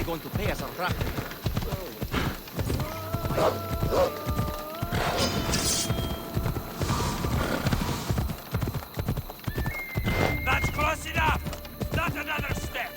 going to pay us a rat. That's close enough! Not another step!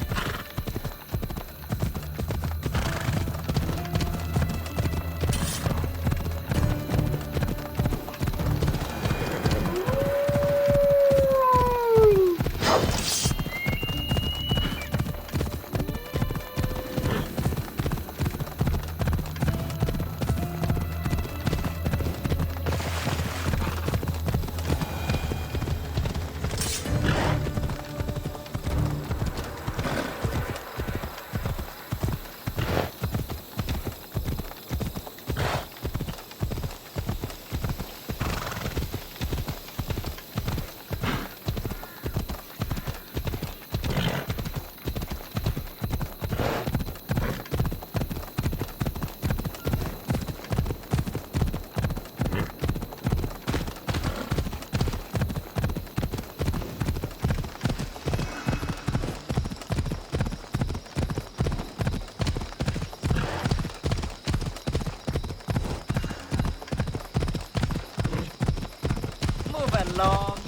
Move along.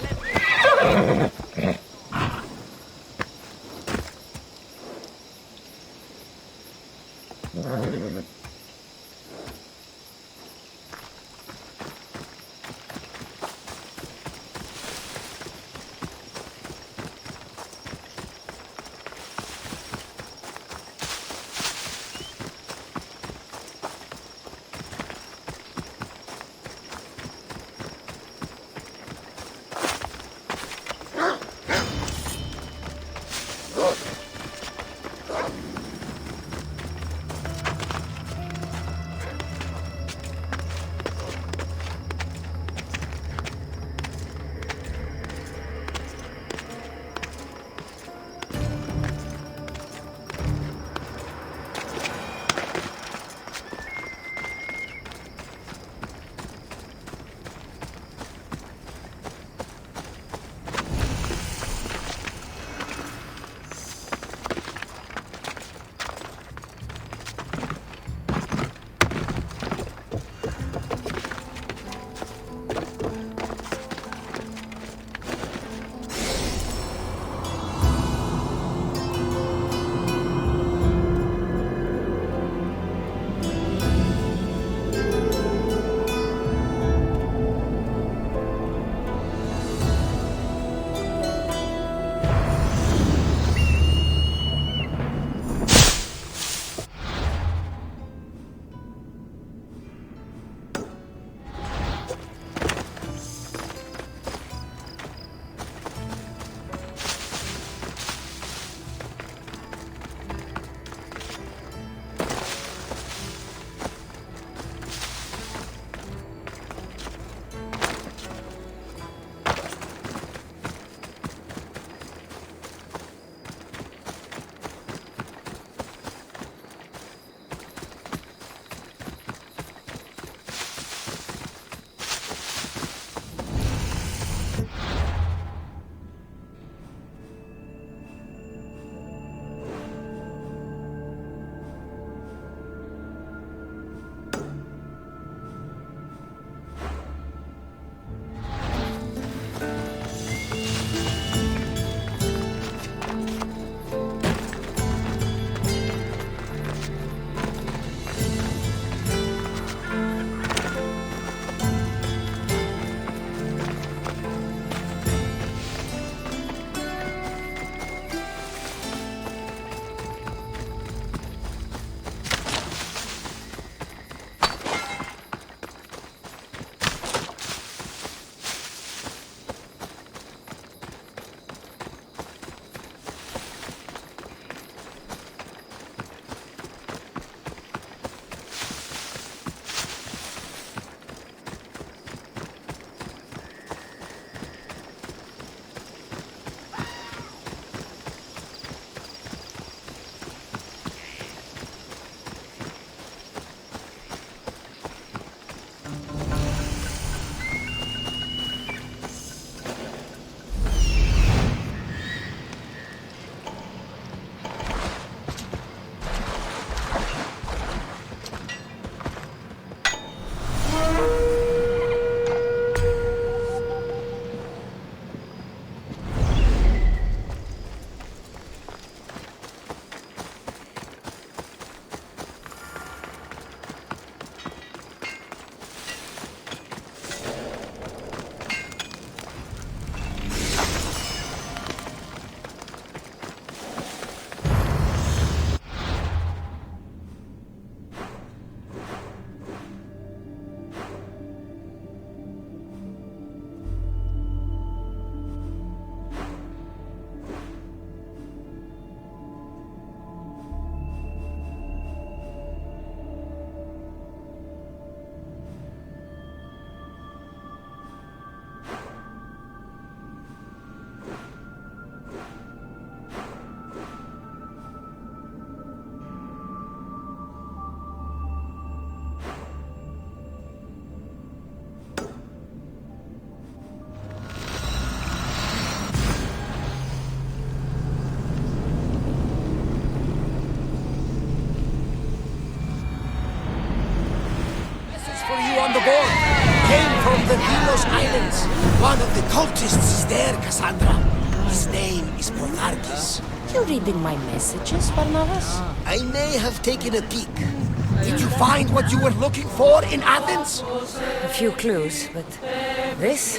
One of the cultists is there, Cassandra. His name is Porthargis. You reading my messages, Barnabas? I may have taken a peek. Did you find what you were looking for in Athens? A few clues, but this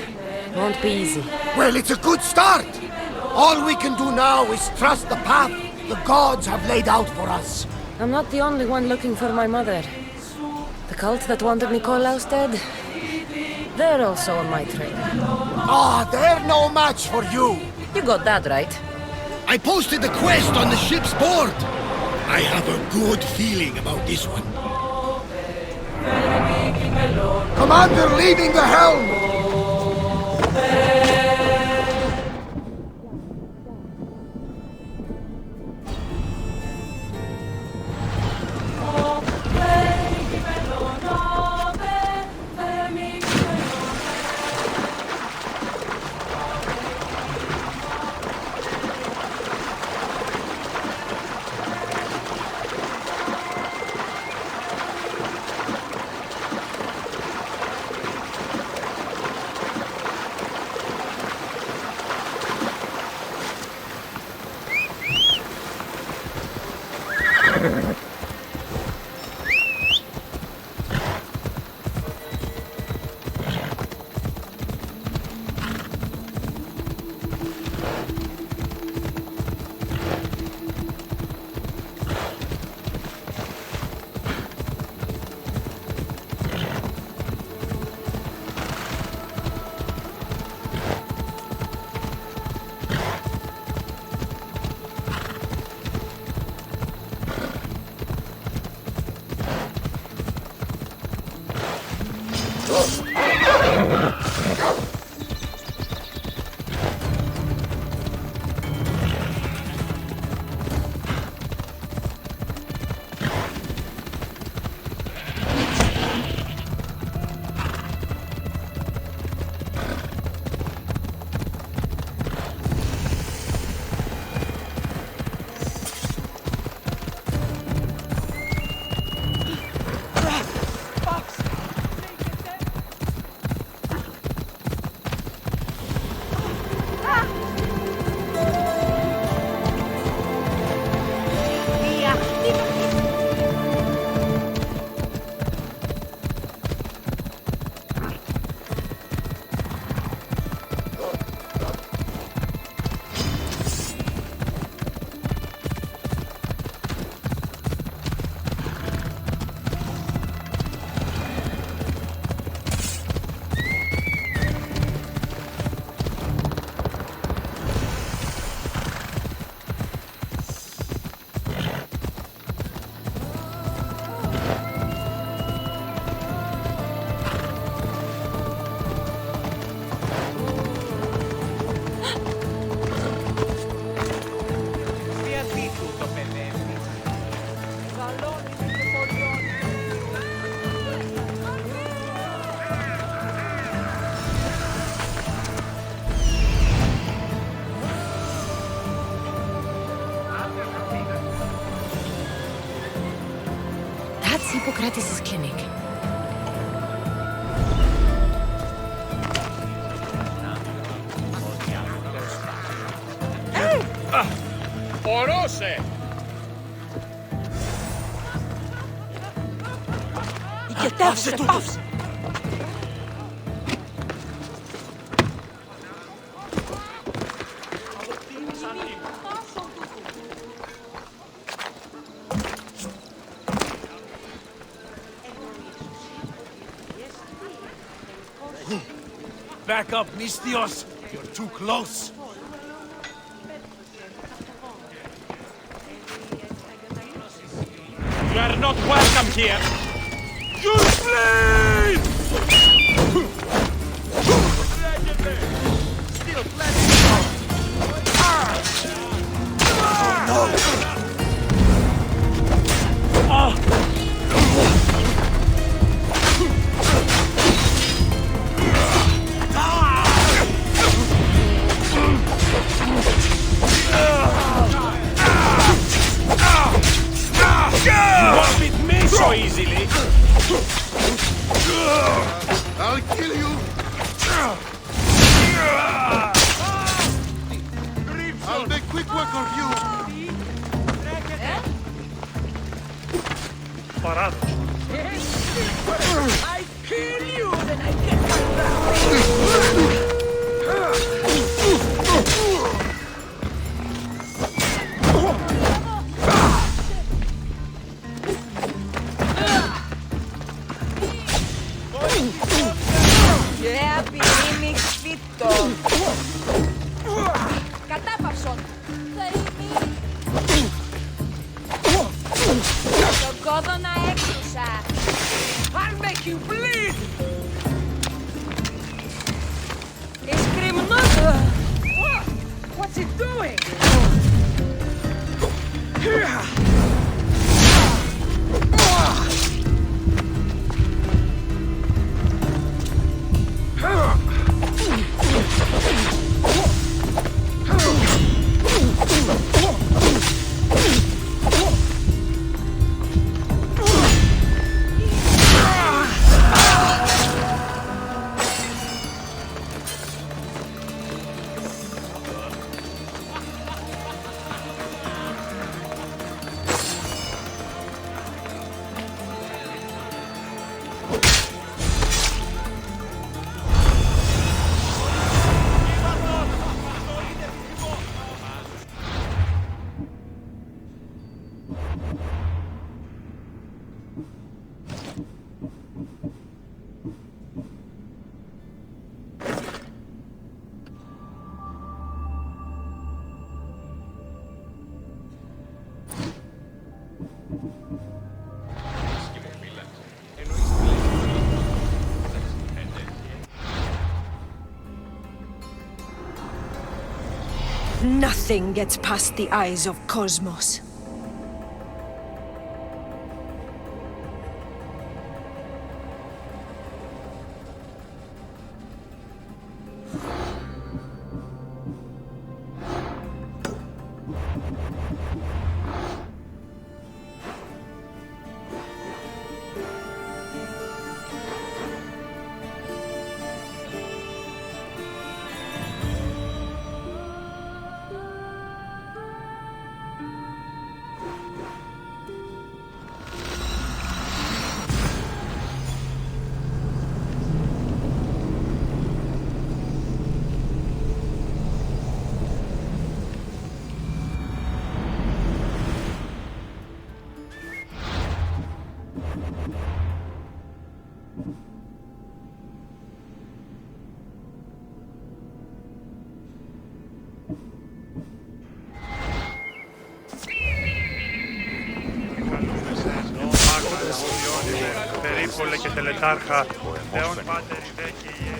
won't be easy. Well, it's a good start. All we can do now is trust the path the gods have laid out for us. I'm not the only one looking for my mother. The cult that wanted Nikolaus dead, they're also on my trail. Ah, they're no match for you. You got that right. I posted the quest on the ship's board. I have a good feeling about this one. Commander leaving the helm! Hippocrates' clinic. Odyssey! Πάυσε τούτος! Back up, Mistios! You're too close! You are not welcome here! You flee! Still plenty! No! You won't beat me so easily! παράδοση. I kill you, then I get my revenge. Yeah, πυρήνη φυτό. Κατάπαυσον. Τον κόδωνα έκρουσα. I'll make you bleed. Εσκριμνός. What's he doing? Nothing gets past the eyes of Cosmos. Περίπολε και τελετάρχα, Θεόν Πάτερ Ιδέ και Ιε.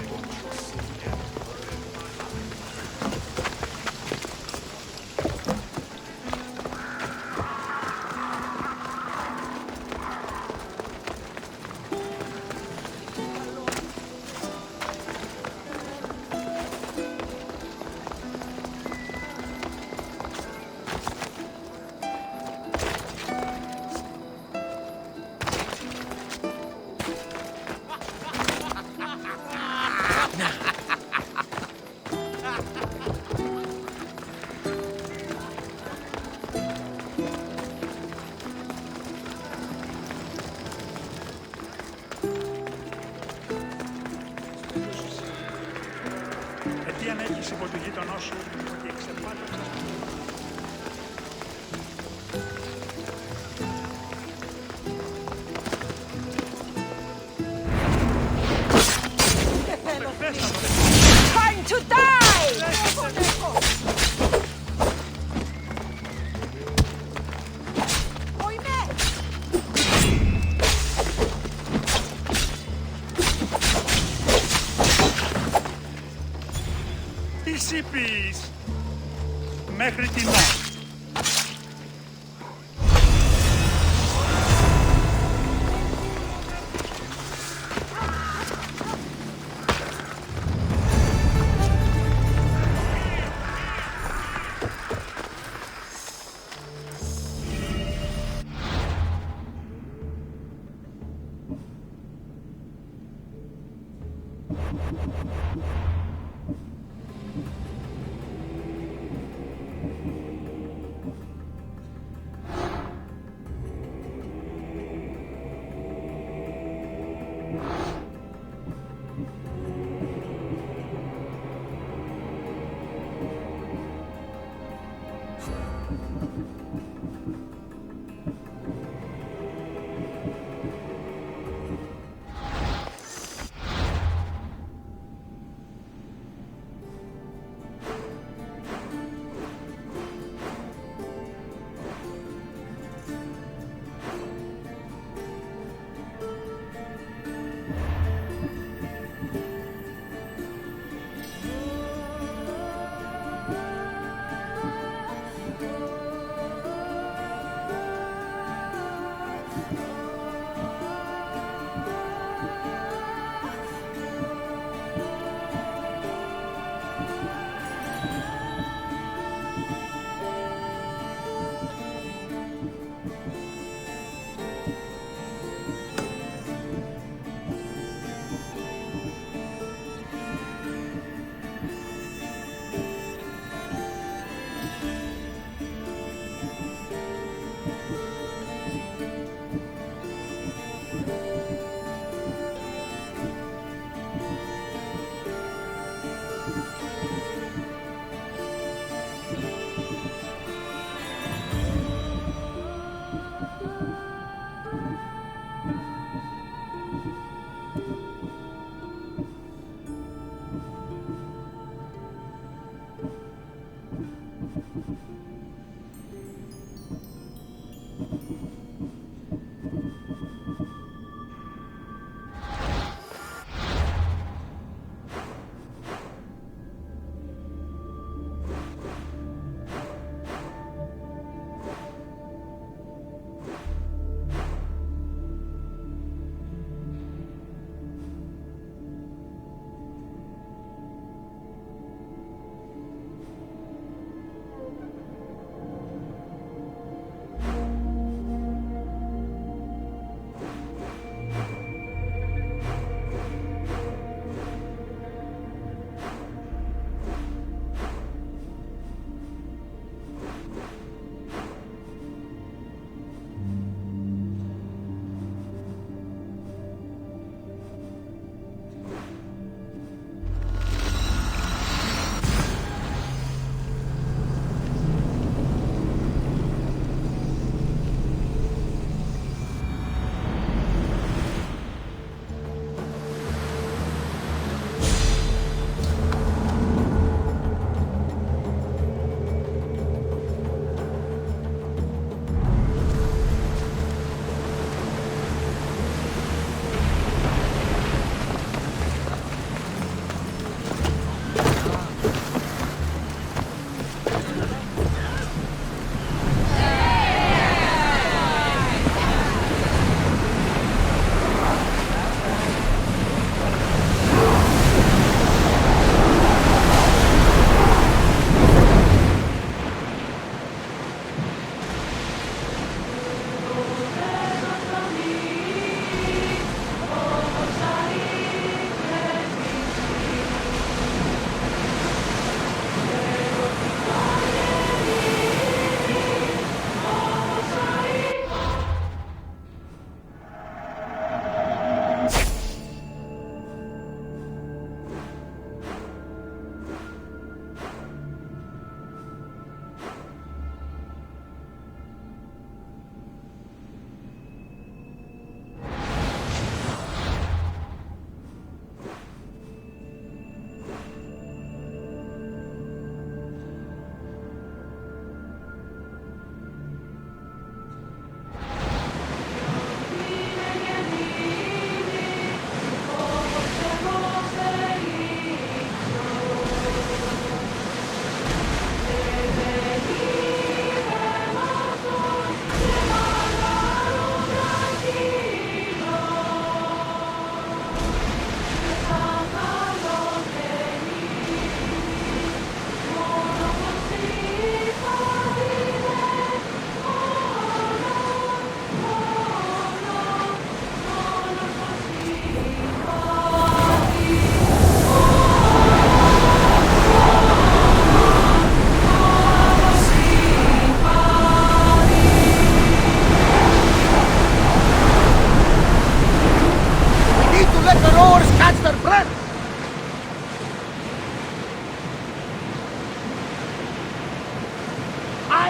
Τι αν έχεις υπό του γείτονό σου ότι εξεπάταξες. Time to die! Τι είπεις μέχρι την ώρα.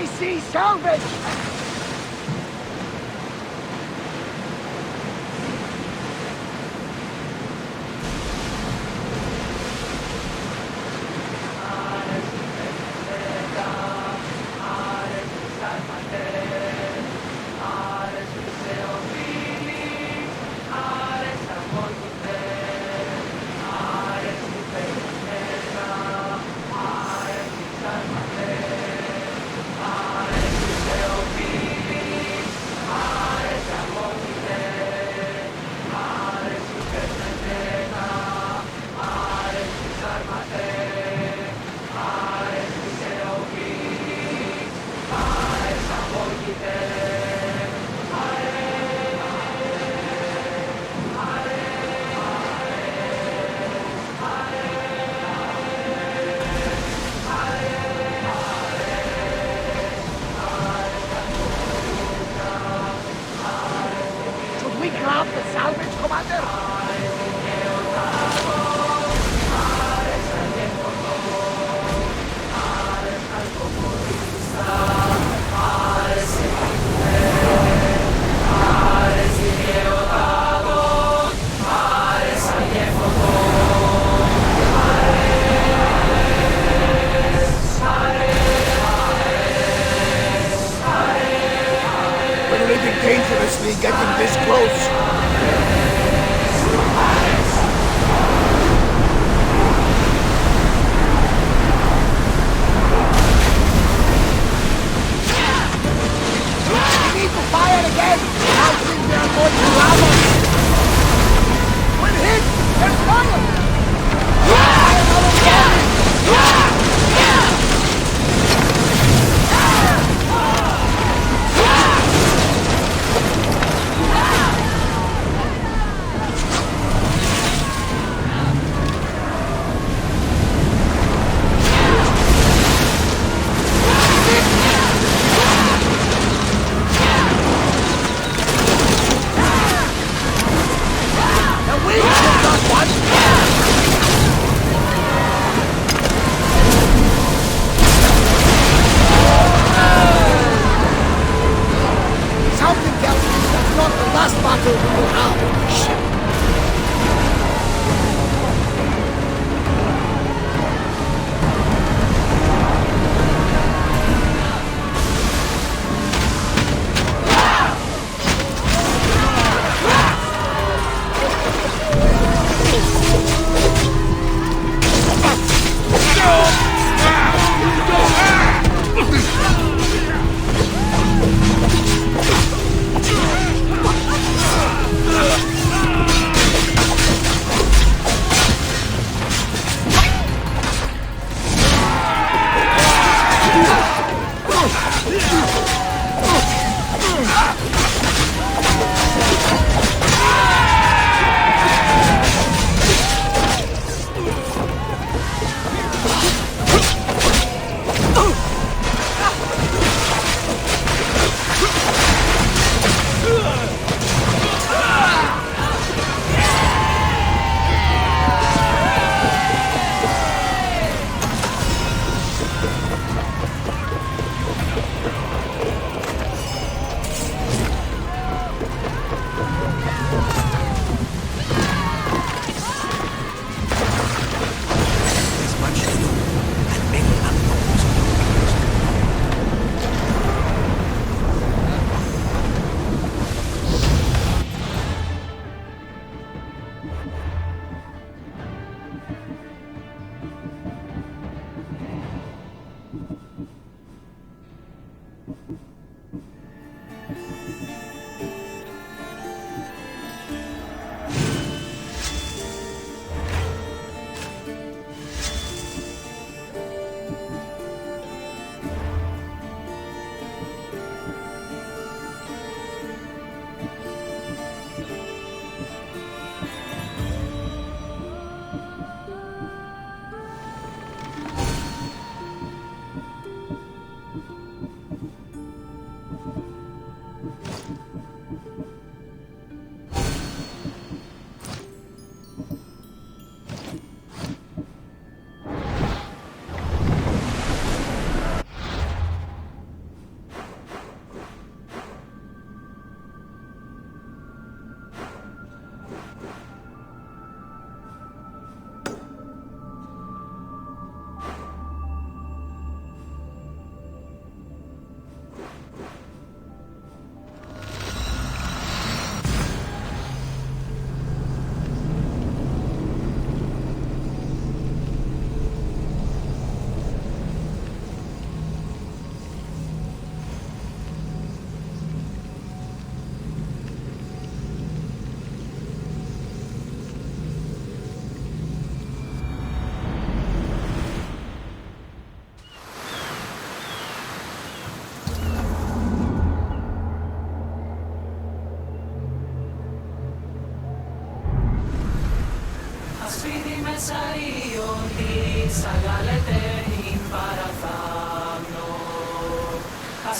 I see salvage! Should we grab the salvage, Commander? We're living dangerously getting this close. We need to fire again! I think they are going to rob us! We're hit! There's fire! Fire another volley!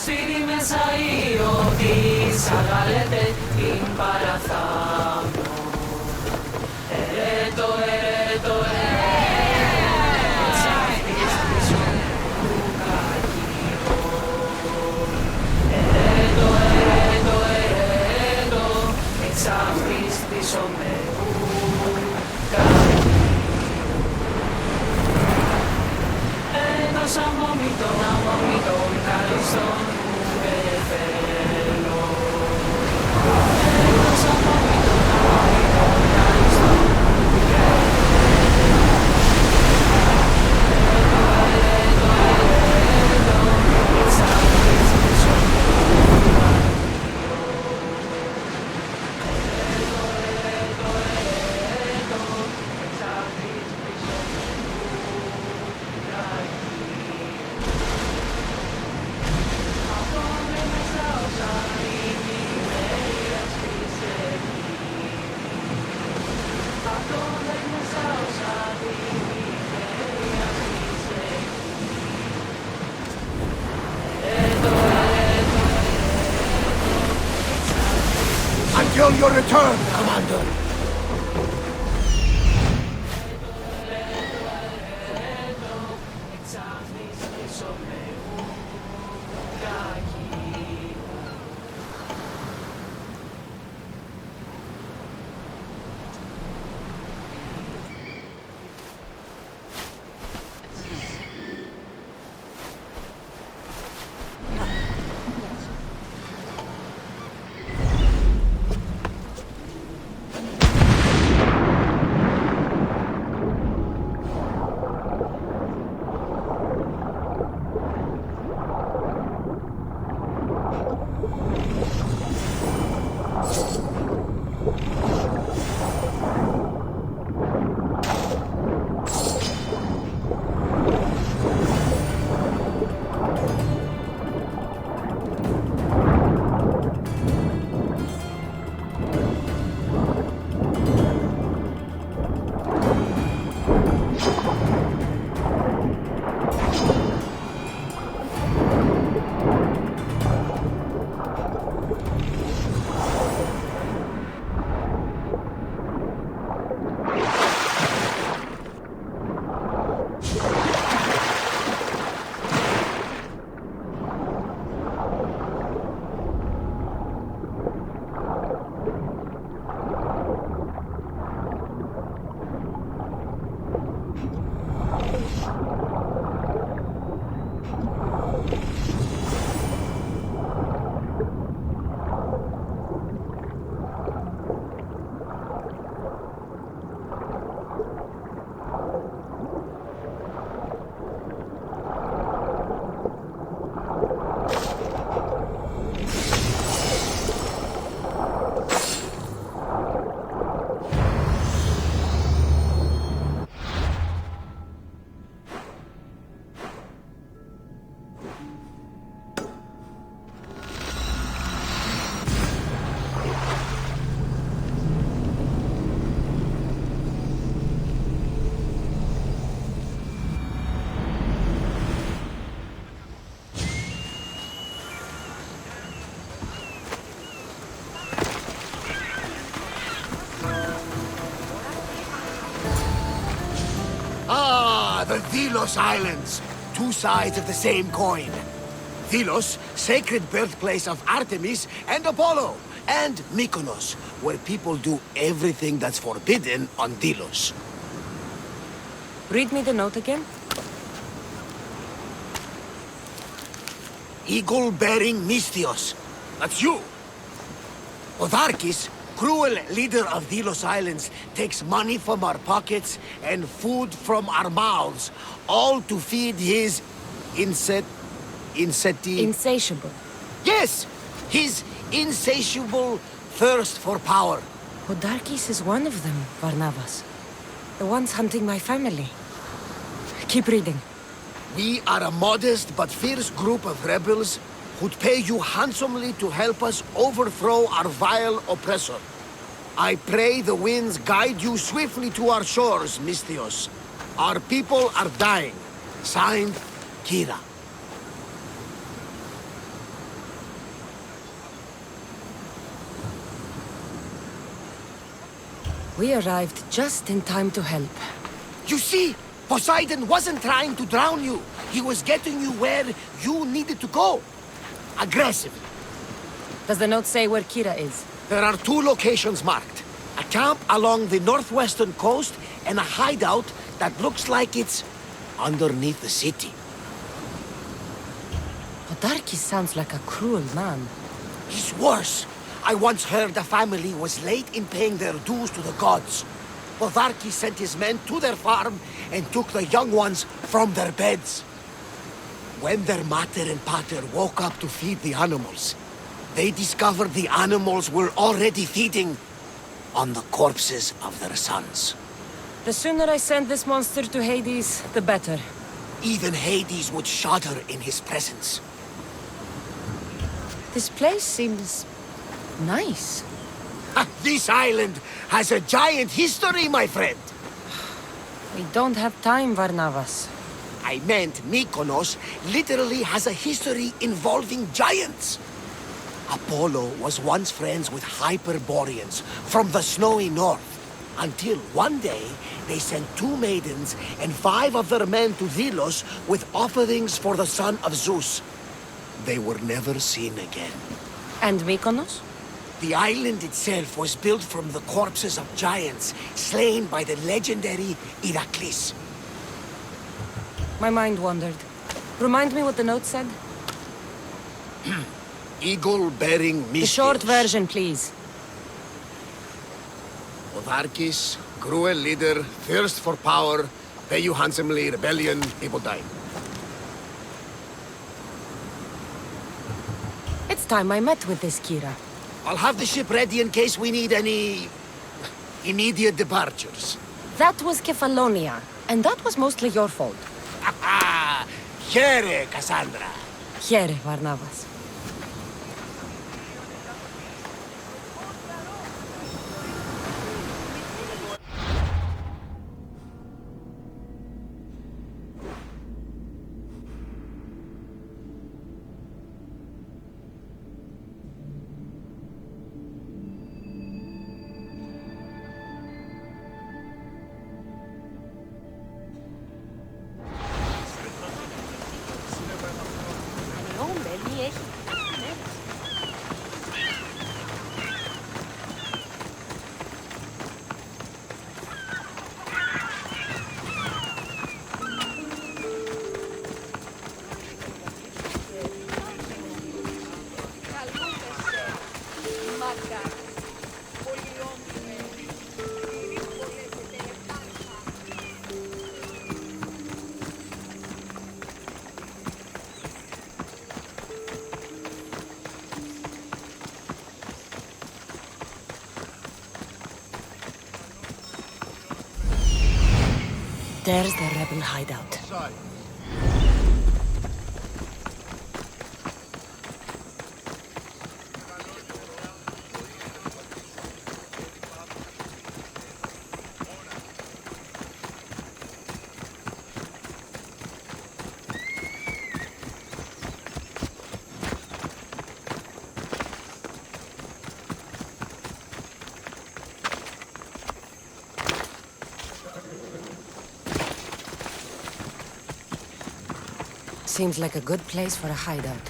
Σπίτι μέσα η Οδύσσα γαλέται την παραθάμνο. Ερέτο, ερέτο, εξάχτης πίσω του κακίου. Ερέτο, ερέτο, ερέτο, εξάχτης πίσω με του κακίου. Έτος αμόμητον, καλωστόν που πεθαίνω. Έτος αμόμητον, καλωστόν που πεθαίνω. Ερέτο, εξάχτης πίσω του κακίου. Ερέτο, εξάχτης πίσω του κακίου. Until your return, Commander. The Delos Islands, two sides of the same coin. Delos, sacred birthplace of Artemis and Apollo, and Mykonos, where people do everything that's forbidden on Delos. Read me the note again. Eagle-bearing Mystios. That's you. Otharkis, cruel leader of Delos Islands, takes money from our pockets and food from our mouths, all to feed his Insatiable. Yes! His insatiable thirst for power. Odarkis is one of them, Varnavas. The ones hunting my family. Keep reading. We are a modest but fierce group of rebels who'd pay you handsomely to help us overthrow our vile oppressor. I pray the winds guide you swiftly to our shores, Mystios. Our people are dying. Signed, Kira. We arrived just in time to help. You see, Poseidon wasn't trying to drown you. He was getting you where you needed to go. Aggressively. Does the note say where Kira is? There are 2 locations marked. A camp along the northwestern coast and a hideout that looks like it's underneath the city. Podarkis sounds like a cruel man. He's worse. I once heard the family was late in paying their dues to the gods. Podarkis sent his men to their farm and took the young ones from their beds. When their mater and pater woke up to feed the animals, they discovered the animals were already feeding on the corpses of their sons. The sooner I send this monster to Hades, the better. Even Hades would shudder in his presence. This place seems nice. This island has a giant history, my friend. We don't have time, Varnavas. I meant Mykonos literally has a history involving giants. Apollo was once friends with Hyperboreans from the snowy north, until one day they sent 2 maidens and 5 of their men to Delos with offerings for the son of Zeus. They were never seen again. And Mykonos? The island itself was built from the corpses of giants slain by the legendary Iraklis. My mind wandered. Remind me what the note said? Eagle-bearing The Misthios. short version, please. Podarkis, cruel leader, thirst for power, pay you handsomely, rebellion, people die. It's time I met with this Kira. I'll have the ship ready in case we need any immediate departures. That was Kefalonia, and that was mostly your fault. Here, Cassandra. Here, Varnavas. There's the rebel hideout. Seems like a good place for a hideout.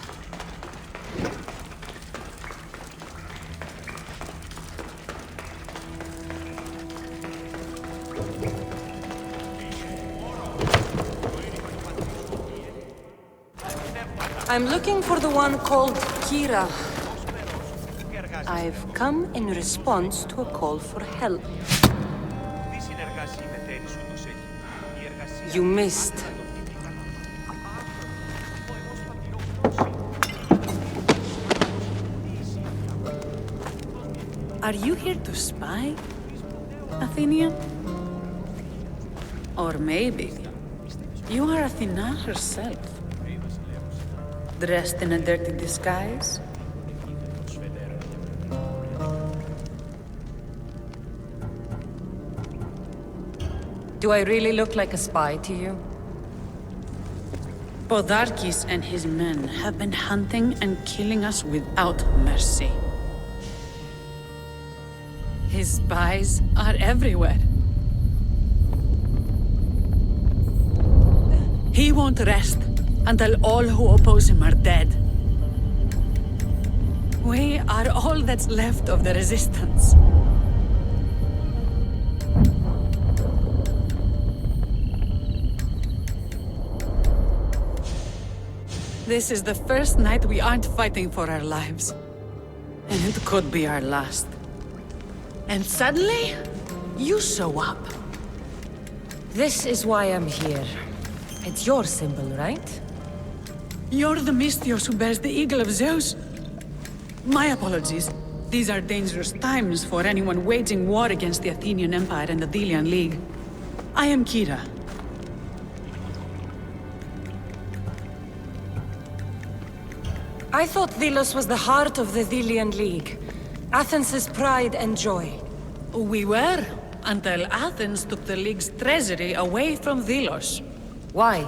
I'm looking for the one called Kira. I've come in response to a call for help. You missed. Are you here to spy, Athenian? Or maybe you are Athena herself, dressed in a dirty disguise? Do I really look like a spy to you? Podarkis and his men have been hunting and killing us without mercy. His spies are everywhere. He won't rest until all who oppose him are dead. We are all that's left of the resistance. This is the first night we aren't fighting for our lives. And it could be our last. And suddenly, you show up. This is why I'm here. It's your symbol, right? You're the Mystios who bears the Eagle of Zeus. My apologies. These are dangerous times for anyone waging war against the Athenian Empire and the Delian League. I am Kira. I thought Delos was the heart of the Delian League. Athens' pride and joy. We were, until Athens took the League's treasury away from Delos. Why?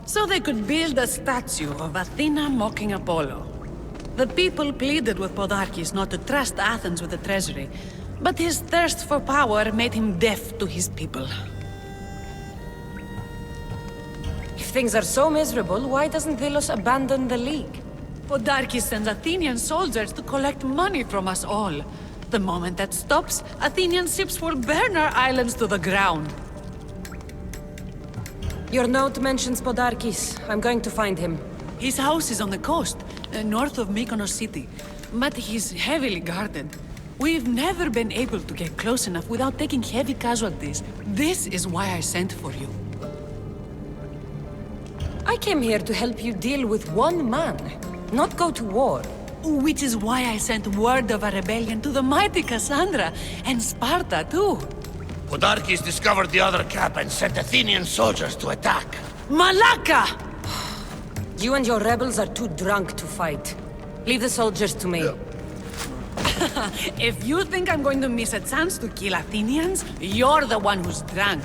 So they could build a statue of Athena mocking Apollo. The people pleaded with Podarkes not to trust Athens with the treasury, but his thirst for power made him deaf to his people. If things are so miserable, why doesn't Delos abandon the League? Podarkes sends Athenian soldiers to collect money from us all. The moment that stops, Athenian ships will burn our islands to the ground. Your note mentions Podarkes. I'm going to find him. His house is on the coast, north of Mykonos city, but he's heavily guarded. We've never been able to get close enough without taking heavy casualties. This is why I sent for you. I came here to help you deal with one man, not go to war. Which is why I sent word of a rebellion to the mighty Cassandra, and Sparta too. Podarkes discovered the other camp and sent Athenian soldiers to attack. Malaka! You and your rebels are too drunk to fight. Leave the soldiers to me. If you think I'm going to miss a chance to kill Athenians, you're the one who's drunk.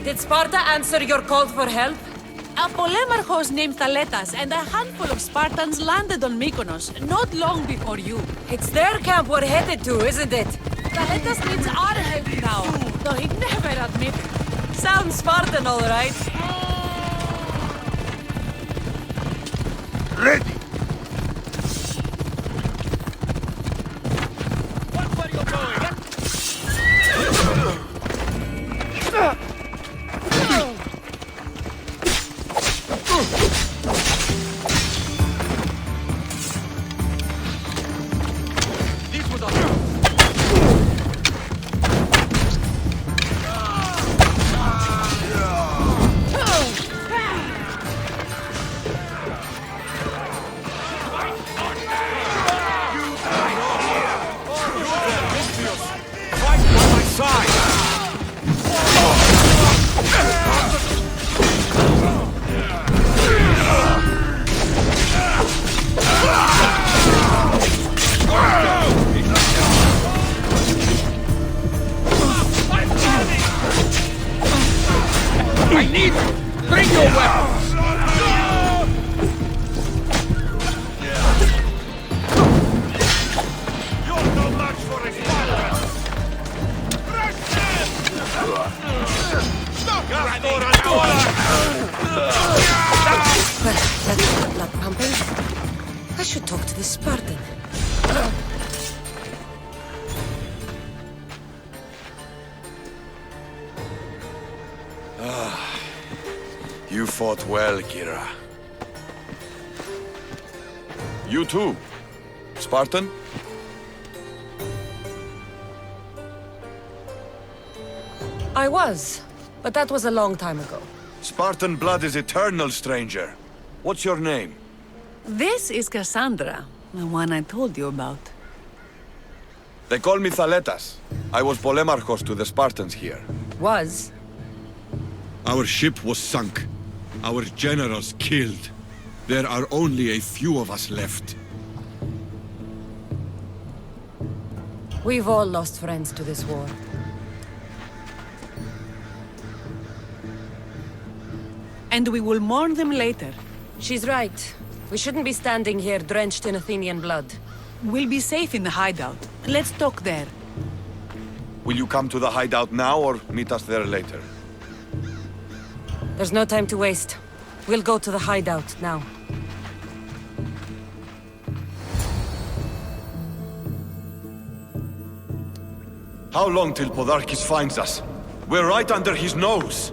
Did Sparta answer your call for help? A polemarchos named Thaletas and a handful of Spartans landed on Mykonos, not long before you. It's their camp we're headed to, isn't it? Thaletas needs our help now, though he'd never admit it. Sounds Spartan, all right. Ready! Bring your weapons! You're no match for a Spartan! That's not blood pumping. I should talk to the Spartan. You fought well, Kira. You too, Spartan? I was, but that was a long time ago. Spartan blood is eternal, stranger. What's your name? This is Cassandra, the one I told you about. They call me Thaletas. I was polemarchos to the Spartans here. Was? Our ship was sunk. Our generals killed. There are only a few of us left. We've all lost friends to this war. And we will mourn them later. She's right. We shouldn't be standing here drenched in Athenian blood. We'll be safe in the hideout. Let's talk there. Will you come to the hideout now or meet us there later? There's no time to waste. We'll go to the hideout now. How long till Podarkis finds us? We're right under his nose.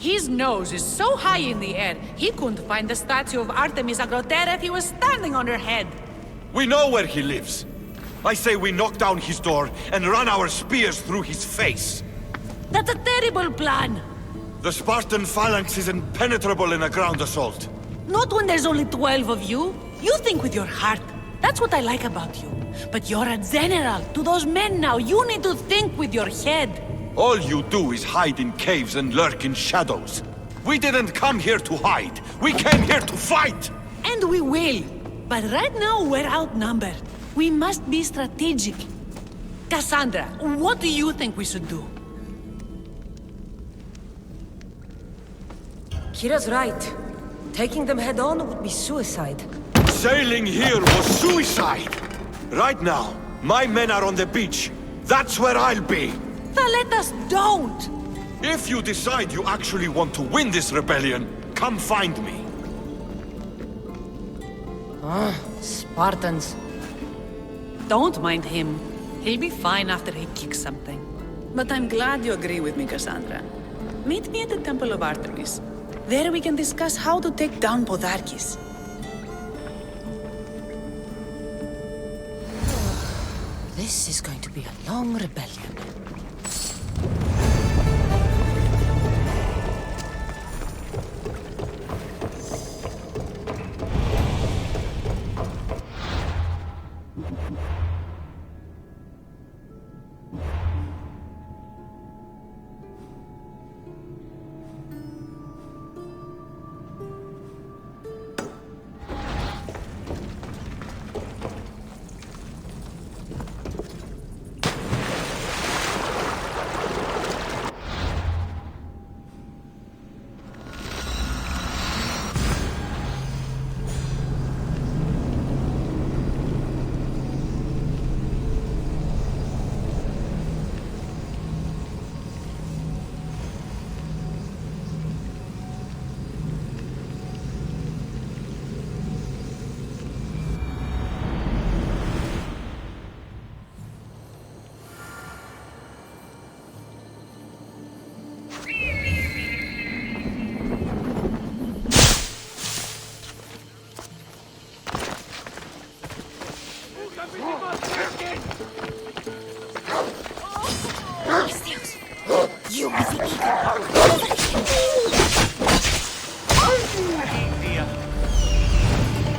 His nose is so high in the air, he couldn't find the statue of Artemis Agrotera if he was standing on her head. We know where he lives. I say we knock down his door and run our spears through his face. That's a terrible plan. The Spartan phalanx is impenetrable in a ground assault. Not when there's only 12 of you. You think with your heart. That's what I like about you. But you're a general. To those men now, you need to think with your head. All you do is hide in caves and lurk in shadows. We didn't come here to hide. We came here to fight! And we will. But right now, we're outnumbered. We must be strategic. Cassandra, what do you think we should do? Kira's right. Taking them head on would be suicide. Sailing here was suicide! Right now, my men are on the beach. That's where I'll be! Then let us don't! If you decide you actually want to win this rebellion, come find me. Spartans. Don't mind him. He'll be fine after he kicks something. But I'm glad you agree with me, Cassandra. Meet me at the Temple of Artemis. There we can discuss how to take down Podarkis. This is going to be a long rebellion.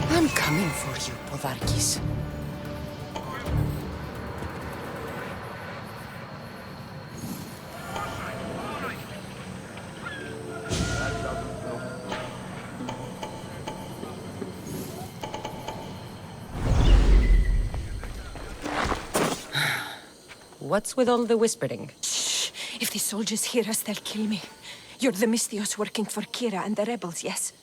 I'm coming for you, Podarkis. What's with all the whispering? Shh! If the soldiers hear us, they'll kill me. You're the Mystios working for Kira and the rebels, yes?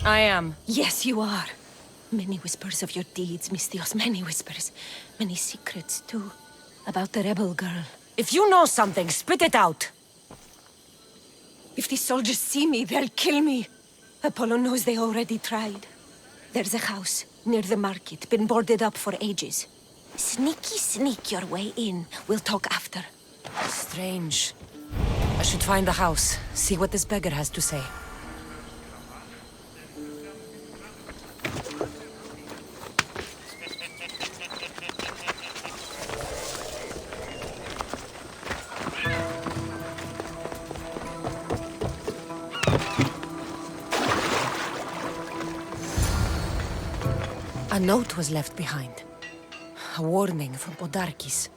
I am. Yes, you are. Many whispers of your deeds, Mystios, many whispers. Many secrets, too. About the rebel girl. If you know something, spit it out! If the soldiers see me, they'll kill me. Apollo knows they already tried. There's a house near the market, been boarded up for ages. Sneak your way in. We'll talk after. Strange. I should find the house, see what this beggar has to say. A note was left behind. A warning from Podarkis.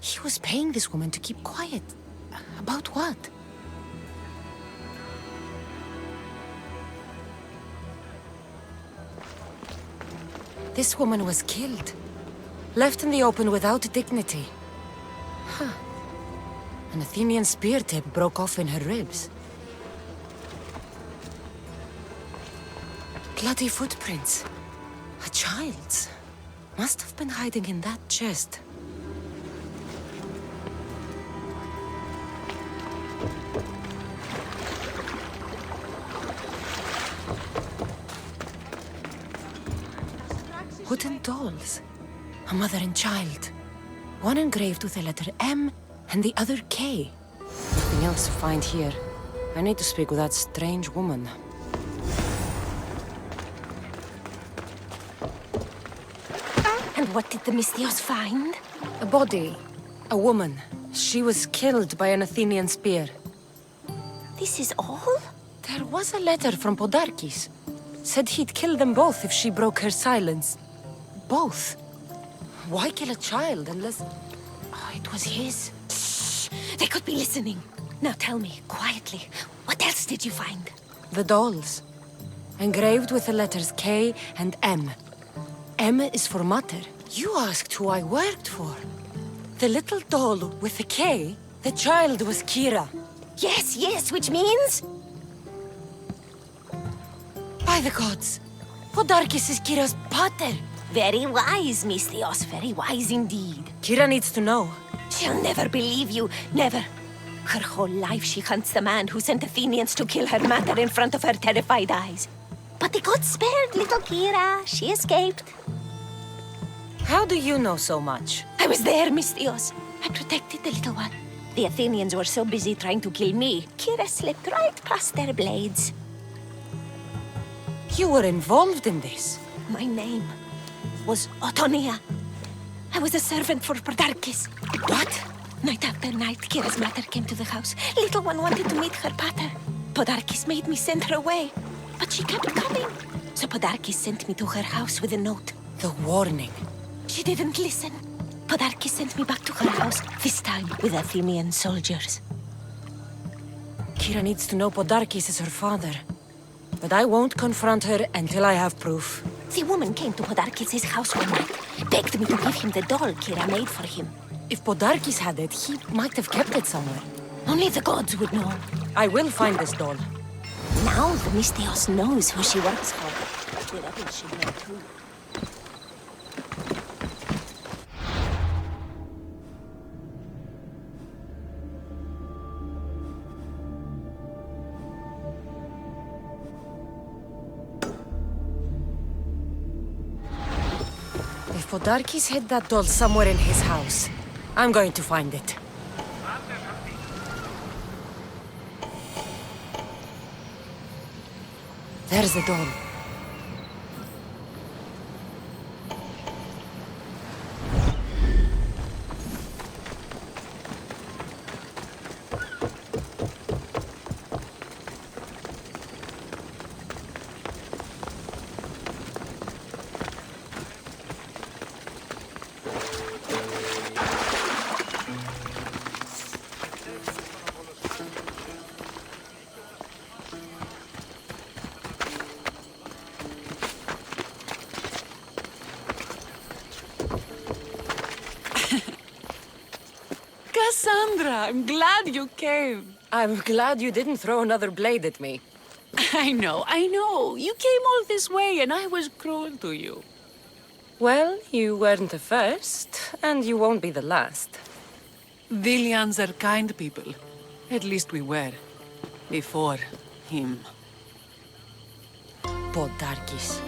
He was paying this woman to keep quiet. About what? This woman was killed. Left in the open without dignity. Huh. An Athenian spear tip broke off in her ribs. Bloody footprints. A child's. Must have been hiding in that chest. Wooden dolls. A mother and child. One engraved with the letter M and the other K. Nothing else to find here. I need to speak with that strange woman. And what did the Mystios find? A body. A woman. She was killed by an Athenian spear. This is all? There was a letter from Podarkis. Said he'd kill them both if she broke her silence. Both? Why kill a child unless... Oh, it was his. Shh! They could be listening. Now tell me, quietly, what else did you find? The dolls. Engraved with the letters K and M. M is for Mater. You asked who I worked for. The little doll with the K, the child was Kira. Yes, yes, which means? By the gods! Podarkis is Kira's pater! Very wise, Mystios, very wise indeed. Kira needs to know. She'll never believe you, never. Her whole life she hunts the man who sent Athenians to kill her mater in front of her terrified eyes. But the gods spared little Kira. She escaped. How do you know so much? I was there, Mystios. I protected the little one. The Athenians were so busy trying to kill me, Kira slipped right past their blades. You were involved in this. My name was Otonia. I was a servant for Podarkis. What? Night after night, Kira's mother came to the house. Little one wanted to meet her pater. Podarkis made me send her away, but she kept coming. So Podarkis sent me to her house with a note. The warning. She didn't listen. Podarkis sent me back to her house, this time with Athenian soldiers. Kira needs to know Podarkis is her father. But I won't confront her until I have proof. The woman came to Podarkis' house one night, begged me to give him the doll Kira made for him. If Podarkis had it, he might have kept it somewhere. Only the gods would know. I will find this doll. Now the Mystios knows who she works for. The rebels should know too. If Podarkis hid that doll somewhere in his house, I'm going to find it. There's the doll. Cassandra, I'm glad you came. I'm glad you didn't throw another blade at me. I know. You came all this way and I was cruel to you. Well, you weren't the first, and you won't be the last. Dilians are kind people. At least we were. Before him. Podarkis.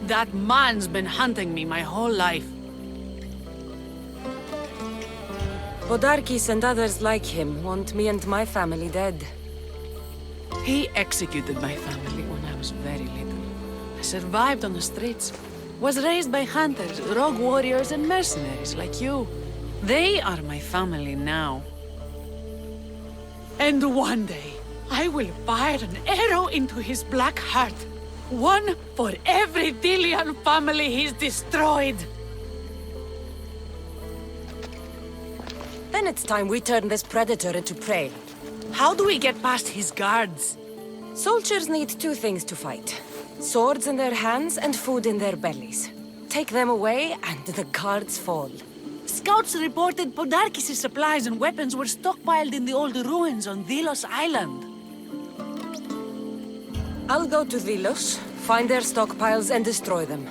That man's been hunting me my whole life. Podarkis and others like him want me and my family dead. He executed my family when I was very little. I survived on the streets. Was raised by hunters, rogue warriors, and mercenaries like you. They are my family now. And one day, I will fire an arrow into his black heart. One for every Dilian family he's destroyed. Then it's time we turn this predator into prey. How do we get past his guards? Soldiers need two things to fight. Swords in their hands and food in their bellies. Take them away, and the guards fall. Scouts reported Podarkis' supplies and weapons were stockpiled in the old ruins on Delos Island. I'll go to Delos, find their stockpiles, and destroy them.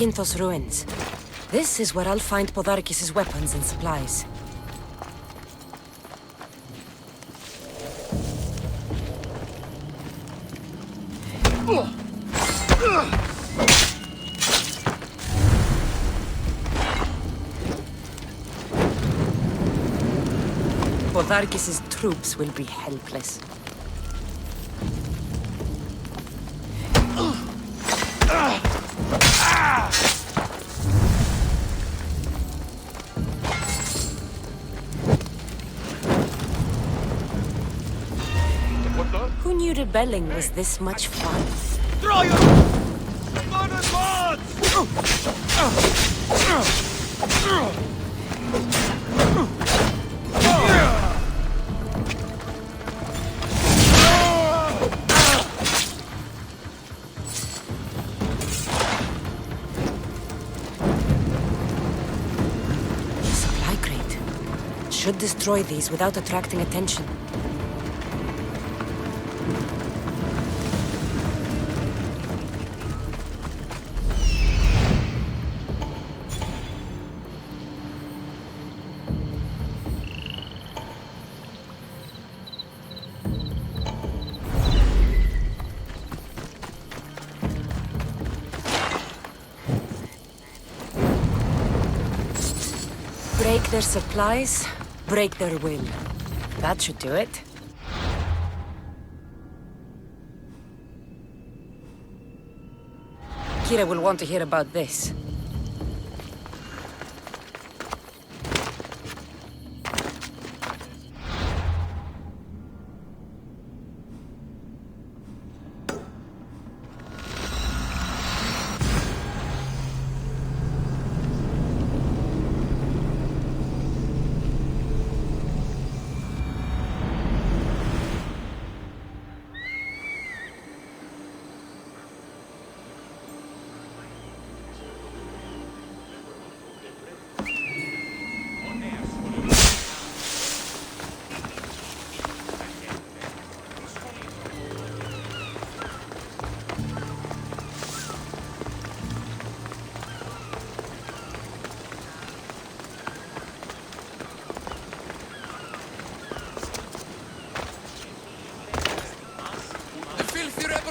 Kinthos ruins. This is where I'll find Podarkis' weapons and supplies. Podarkis' troops will be helpless. Who knew rebelling was this much fun? Draw your... Murder gods! Supply crate. Should destroy these without attracting attention. Break their supplies, break their will. That should do it. Kira will want to hear about this.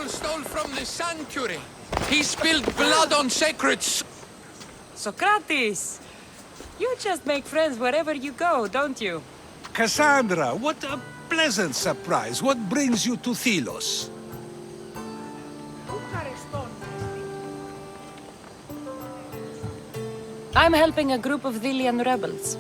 Stole from the sanctuary. He spilled blood on sacred... Socrates! You just make friends wherever you go, don't you? Cassandra, what a pleasant surprise. What brings you to Thelos? I'm helping a group of Delian rebels.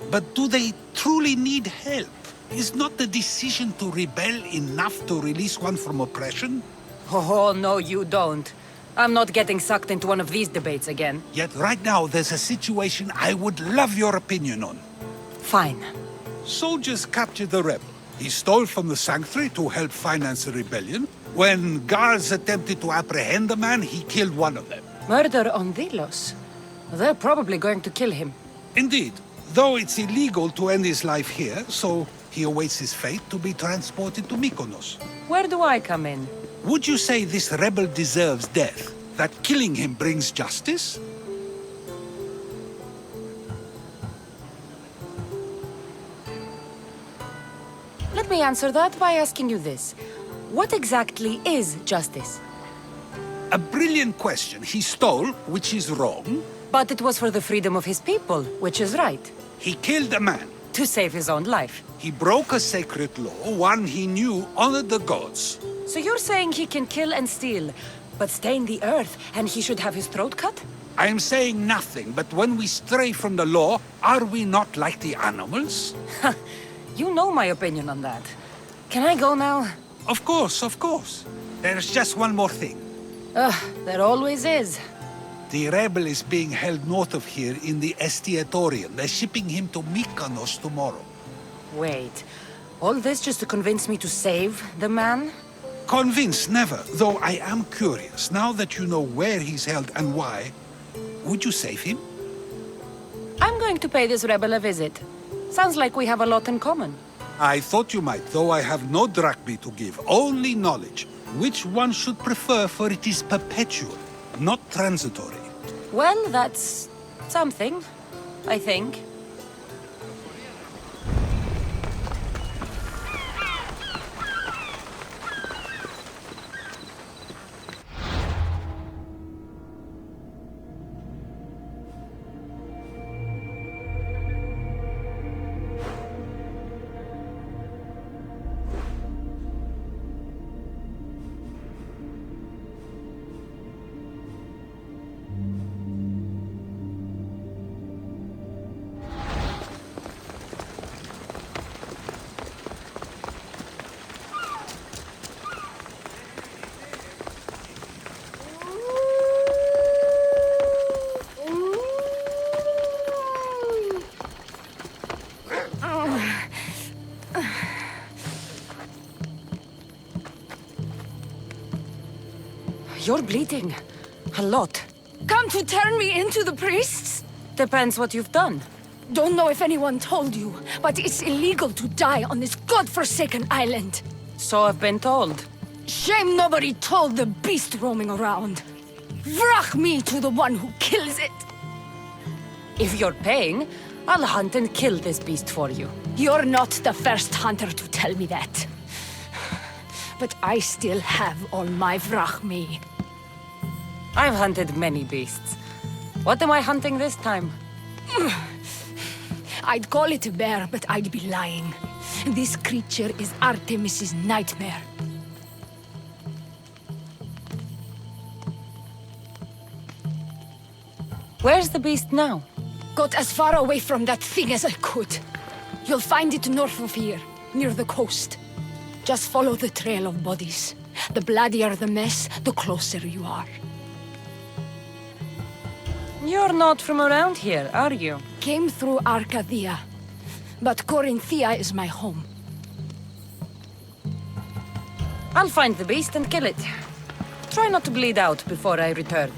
But do they truly need help? Is not the decision to rebel enough to release one from oppression? Oh, no, you don't. I'm not getting sucked into one of these debates again. Yet right now there's a situation I would love your opinion on. Fine. Soldiers captured the rebel. He stole from the sanctuary to help finance the rebellion. When guards attempted to apprehend the man, he killed one of them. Murder on Delos. They're probably going to kill him. Indeed, though it's illegal to end his life here, so he awaits his fate to be transported to Mykonos. Where do I come in? Would you say this rebel deserves death? That killing him brings justice? Let me answer that by asking you this. What exactly is justice? A brilliant question. He stole, which is wrong. But it was for the freedom of his people, which is right. He killed a man. To save his own life. He broke a sacred law, one he knew honored the gods. So you're saying he can kill and steal, but stain the earth, and he should have his throat cut? I am saying nothing, but when we stray from the law, are we not like the animals? You know my opinion on that. Can I go now? Of course, of course. There's just one more thing. There always is. The rebel is being held north of here in the Estiatorium. They're shipping him to Mykonos tomorrow. Wait, all this just to convince me to save the man? Convinced, never. Though I am curious, now that you know where he's held and why, would you save him? I'm going to pay this rebel a visit. Sounds like we have a lot in common. I thought you might, though I have no drachmi to give, only knowledge. Which one should prefer, for it is perpetual, not transitory. Well, that's something, I think. You're bleeding. A lot. Come to turn me into the priests? Depends what you've done. Don't know if anyone told you, but it's illegal to die on this godforsaken island. So I've been told. Shame nobody told the beast roaming around. Vrach me to the one who kills it. If you're paying, I'll hunt and kill this beast for you. You're not the first hunter to tell me that. But I still have all my vrach me. I've hunted many beasts. What am I hunting this time? I'd call it a bear, but I'd be lying. This creature is Artemis's nightmare. Where's the beast now? Got as far away from that thing as I could. You'll find it north of here, near the coast. Just follow the trail of bodies. The bloodier the mess, the closer you are. You're not from around here, are you? Came through Arcadia, but Corinthia is my home. I'll find the beast and kill it. Try not to bleed out before I return.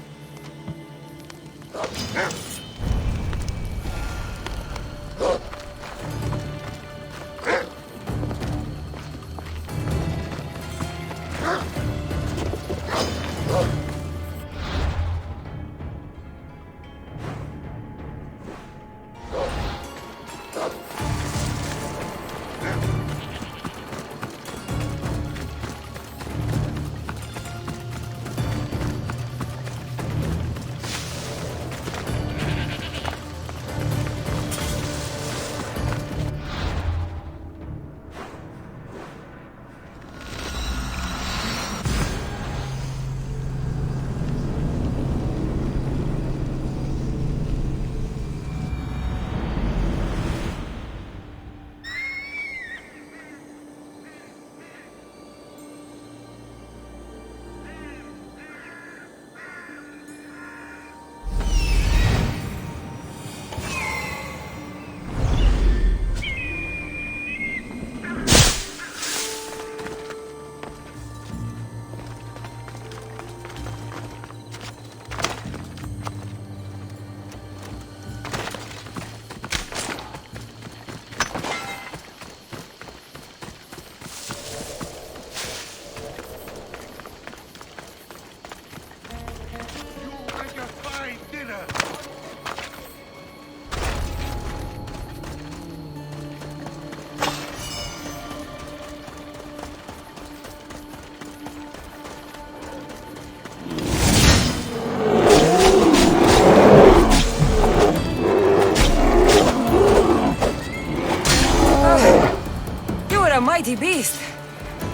mighty beast.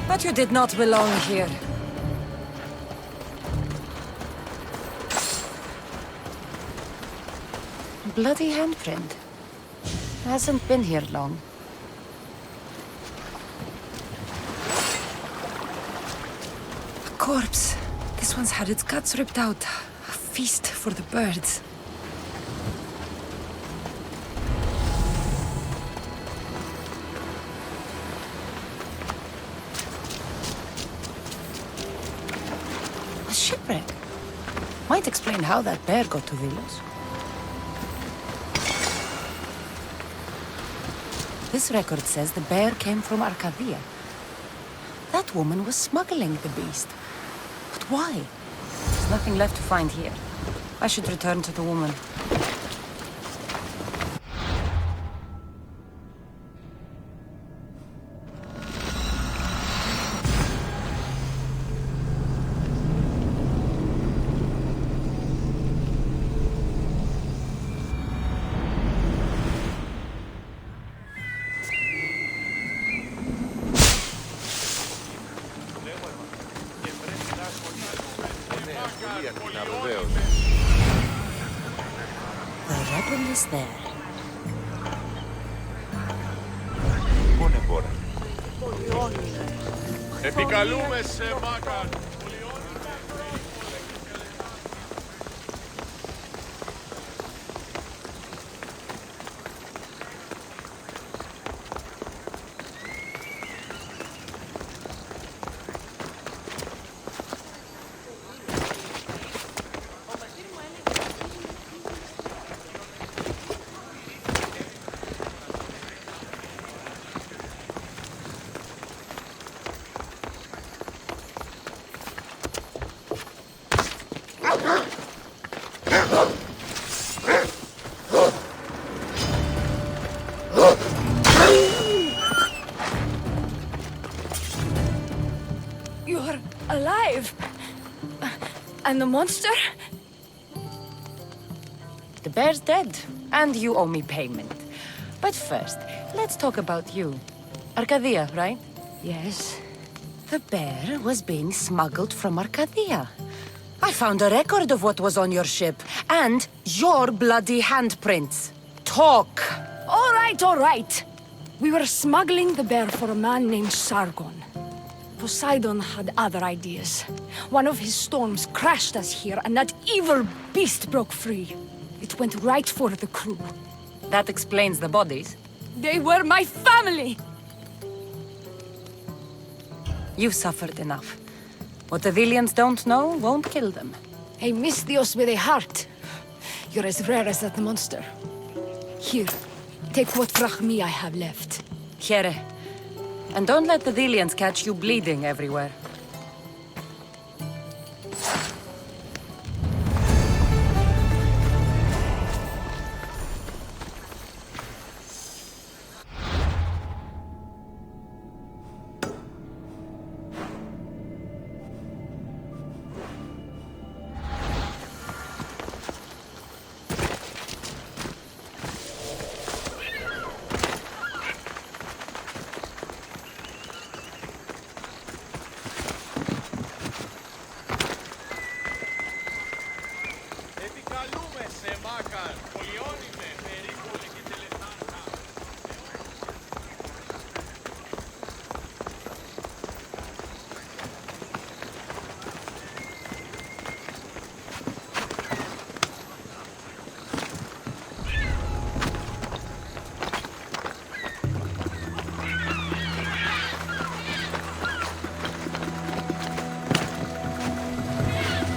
But you did not belong here. Bloody handprint. Hasn't been here long. A corpse. This one's had its guts ripped out. A feast for the birds. A shipwreck. Might explain how that bear got to Vilos. This record says the bear came from Arcadia. That woman was smuggling the beast. But why? There's nothing left to find here. I should return to the woman. The rebel is there. Πού είναι πόρα? Επικαλούμε σε Μάκαν. You're alive? And the monster? The bear's dead, and you owe me payment. But first, let's talk about you. Arcadia, right? Yes. The bear was being smuggled from Arcadia. I found a record of what was on your ship, and your bloody handprints. Talk! All right. We were smuggling the bear for a man named Sargon. Poseidon had other ideas. One of his storms crashed us here, and that evil beast broke free. It went right for the crew. That explains the bodies. They were my family! You've suffered enough. What the Vilians don't know won't kill them. A Misthios with a heart. You're as rare as that monster. Here, take what drachmi I have left. Here. And don't let the Vilians catch you bleeding everywhere. Επικαλούμε σε Μάκαν. Πολιώνυμε περίπολη και τελετάνα.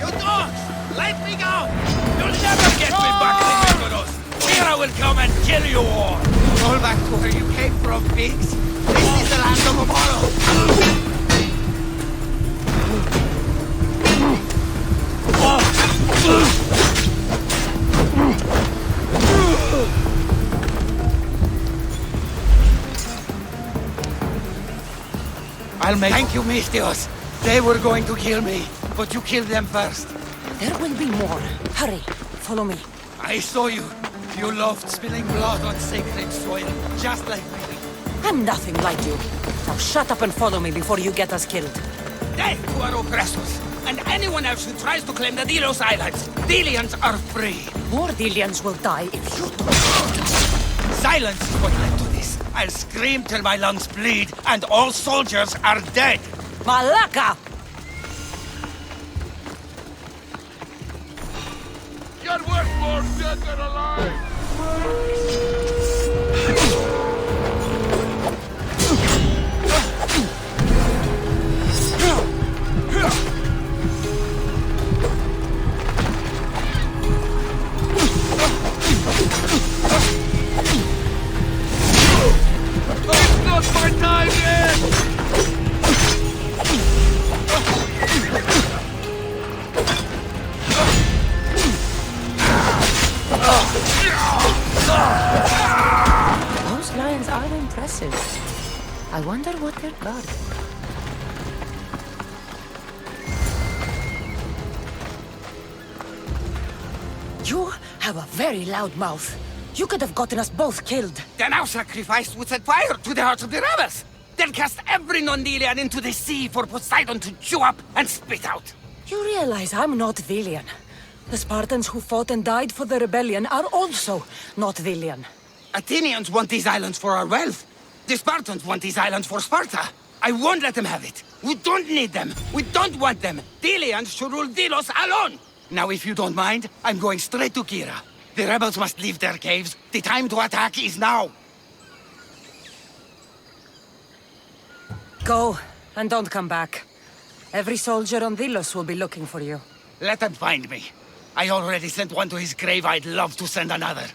You dogs! Let me go! You'll never get me back to Mykonos! Here I will come and kill you all! Roll back to where you came from, pigs. This is the land of Apollo. I'll make... Thank you, Misthios. They were going to kill me, but you killed them first. There will be more. Hurry, follow me. I saw you. You loved spilling blood on sacred soil, just like me. I'm nothing like you. Now shut up and follow me before you get us killed. Death to our oppressors, and anyone else who tries to claim the Delos Islands. Delians are free. More Delians will die if you don't. Silence is what led to this. I'll scream till my lungs bleed, and all soldiers are dead. Malaka! You're worth more dead than alive! It's not my time yet! Those lions are impressive. I wonder what they're guarding. You have a very loud mouth. You could have gotten us both killed. Then our sacrifice would set fire to the hearts of the rebels. Then cast every non-Delian into the sea for Poseidon to chew up and spit out. You realize I'm not Delian. The Spartans who fought and died for the rebellion are also not Delian. Athenians want these islands for our wealth. The Spartans want these islands for Sparta. I won't let them have it. We don't need them. We don't want them. Delians should rule Delos alone. Now, if you don't mind, I'm going straight to Kira. The rebels must leave their caves. The time to attack is now. Go, and don't come back. Every soldier on Delos will be looking for you. Let them find me. I already sent one to his grave. I'd love to send another.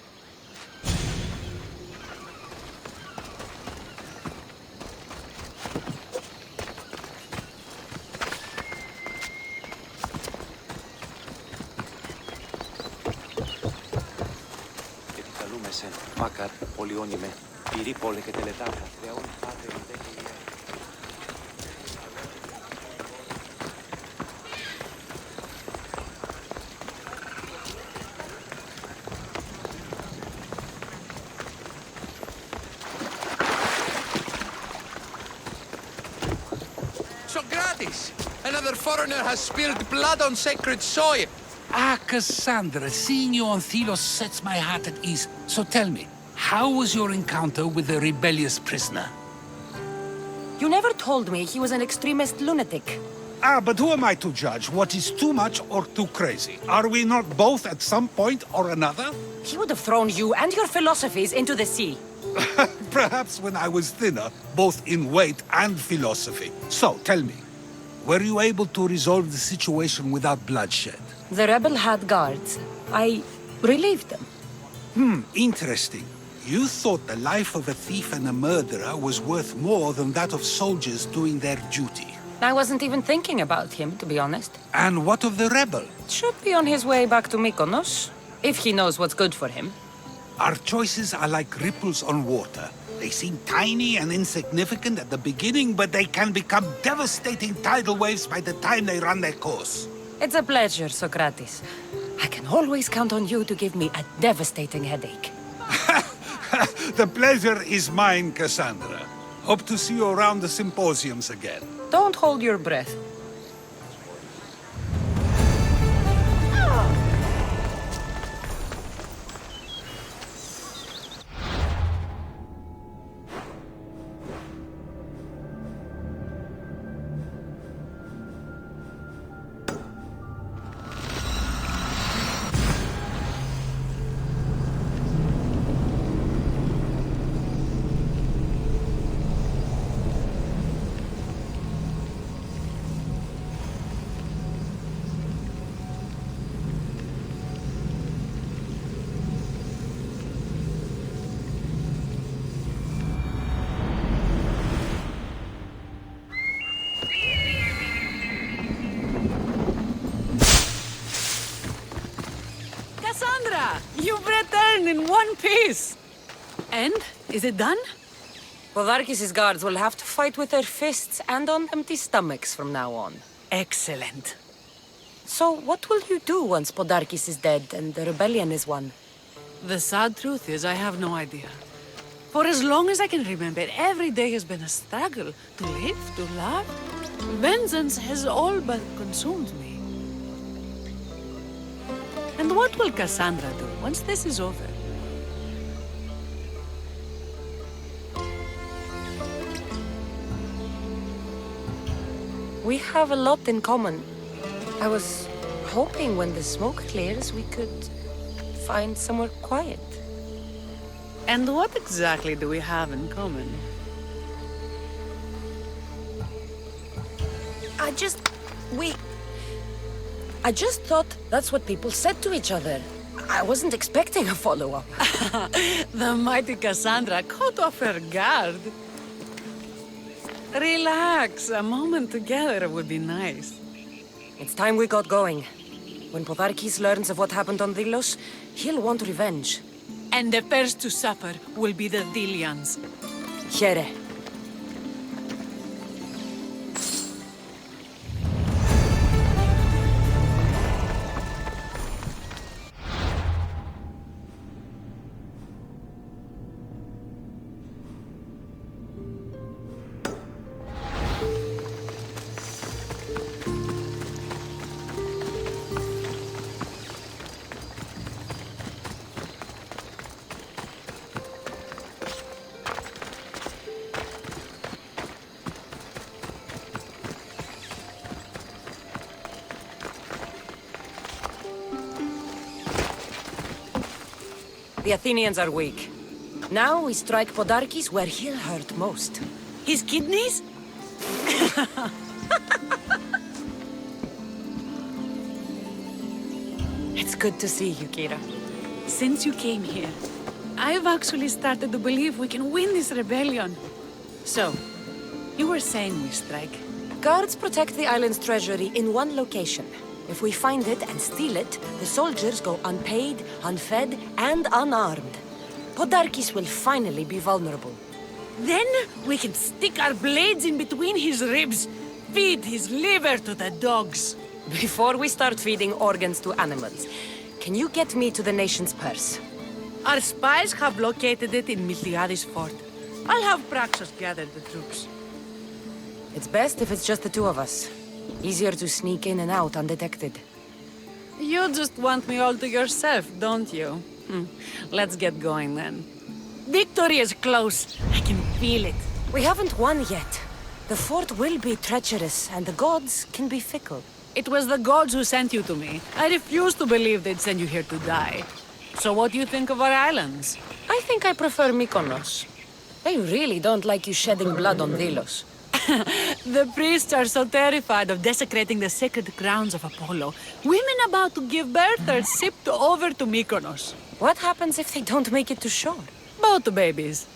Makar, Polionime, Piripole και τελετάχα, Θεόν Πάτερ Socrates! Another foreigner has spilled blood on sacred soil. Ah, Cassandra, seeing you on Thelos sets my heart at ease. So tell me, how was your encounter with the rebellious prisoner? You never told me he was an extremist lunatic. Ah, but who am I to judge what is too much or too crazy? Are we not both at some point or another? He would have thrown you and your philosophies into the sea. Perhaps when I was thinner, both in weight and philosophy. So, tell me, were you able to resolve the situation without bloodshed? The rebel had guards. I relieved them. Interesting. You thought the life of a thief and a murderer was worth more than that of soldiers doing their duty. I wasn't even thinking about him, to be honest. And what of the rebel? Should be on his way back to Mykonos, if he knows what's good for him. Our choices are like ripples on water. They seem tiny and insignificant at the beginning, but they can become devastating tidal waves by the time they run their course. It's a pleasure, Socrates. I can always count on you to give me a devastating headache. The pleasure is mine, Cassandra. Hope to see you around the symposiums again. Don't hold your breath. Cassandra! You've returned in one piece! And? Is it done? Podarkis' guards will have to fight with their fists and on empty stomachs from now on. Excellent. So what will you do once Podarkis is dead and the rebellion is won? The sad truth is I have no idea. For as long as I can remember, every day has been a struggle. To live, to love. Vengeance has all but consumed me. And what will Cassandra do once this is over? We have a lot in common. I was hoping when the smoke clears, we could find somewhere quiet. And what exactly do we have in common? I just thought that's what people said to each other. I wasn't expecting a follow-up. The mighty Cassandra caught off her guard. Relax, a moment together would be nice. It's time we got going. When Podarkis learns of what happened on Delos, he'll want revenge. And the first to suffer will be the Dilians. Here. The Athenians are weak. Now we strike Podarkis where he'll hurt most. His kidneys? It's good to see you, Kira. Since you came here, I've actually started to believe we can win this rebellion. So, you were saying we strike? Guards protect the island's treasury in one location. If we find it and steal it, the soldiers go unpaid, unfed, and unarmed. Podarkis will finally be vulnerable. Then we can stick our blades in between his ribs, feed his liver to the dogs. Before we start feeding organs to animals, can you get me to the nation's purse? Our spies have located it in Miltiades fort. I'll have Praxos gather the troops. It's best if it's just the two of us. Easier to sneak in and out undetected. You just want me all to yourself, don't you? Let's get going then. Victory is close. I can feel it. We haven't won yet. The fort will be treacherous, and the gods can be fickle. It was the gods who sent you to me. I refuse to believe they'd send you here to die. So what do you think of our islands? I think I prefer Mykonos. They really don't like you shedding blood on Delos. The priests are so terrified of desecrating the sacred grounds of Apollo. Women about to give birth are shipped over to Mykonos. What happens if they don't make it to shore? Both babies.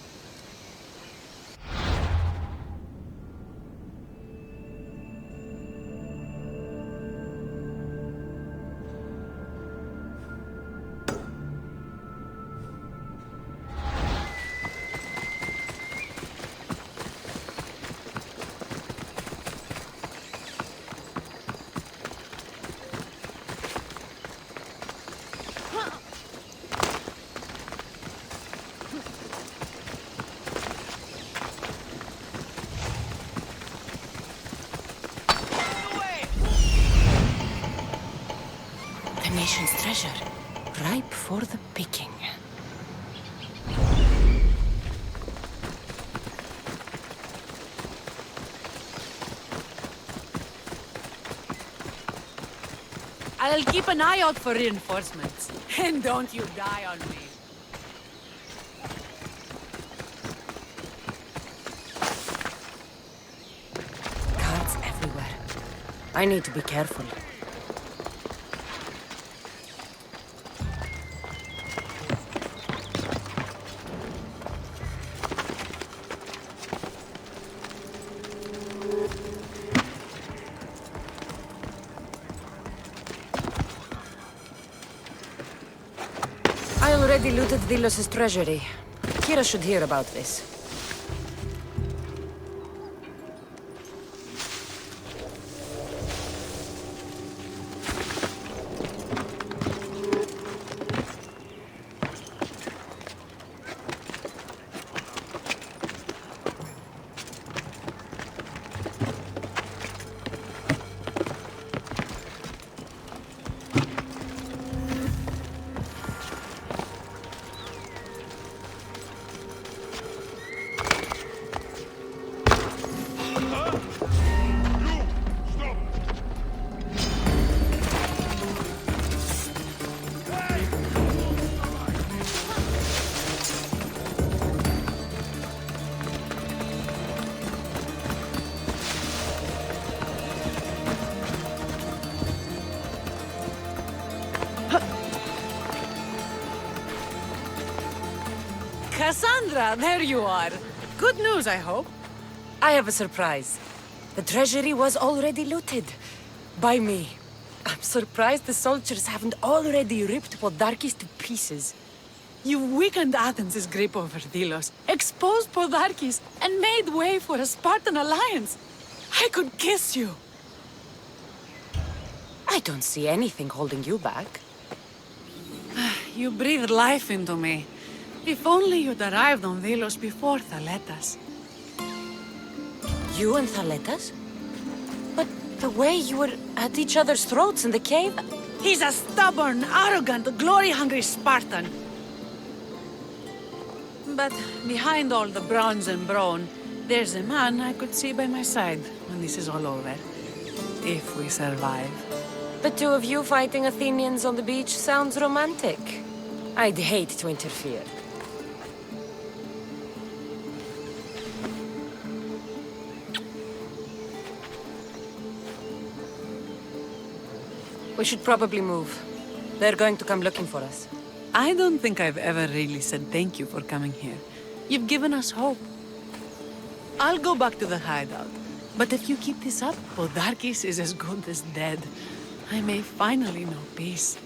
Nation's treasure, ripe for the picking. I'll keep an eye out for reinforcements. And don't you die on me. Guards everywhere. I need to be careful. I already looted Delos' treasury. Kira should hear about this. Cassandra, there you are. Good news, I hope. I have a surprise. The treasury was already looted. By me. I'm surprised the soldiers haven't already ripped Podarkis to pieces. You weakened Athens' grip over Delos, exposed Podarkis, and made way for a Spartan alliance. I could kiss you. I don't see anything holding you back. You breathed life into me. If only you'd arrived on Delos before Thaletas. You and Thaletas? But the way you were at each other's throats in the cave... He's a stubborn, arrogant, glory-hungry Spartan. But behind all the bronze and brawn, there's a man I could see by my side when this is all over. If we survive. The two of you fighting Athenians on the beach sounds romantic. I'd hate to interfere. We should probably move. They're going to come looking for us. I don't think I've ever really said thank you for coming here. You've given us hope. I'll go back to the hideout. But if you keep this up, Podarkis is as good as dead. I may finally know peace.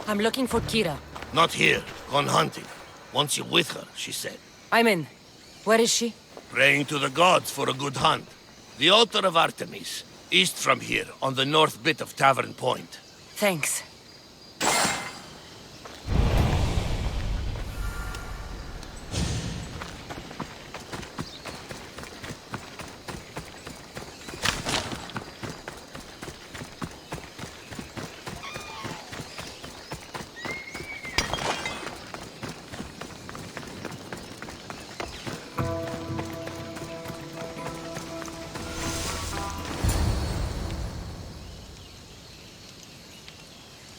I'm looking for Kira. Not here. Gone hunting. Wants you with her, she said. I'm in. Where is she? Praying to the gods for a good hunt. The altar of Artemis, east from here, on the north bit of Tavern Point. Thanks.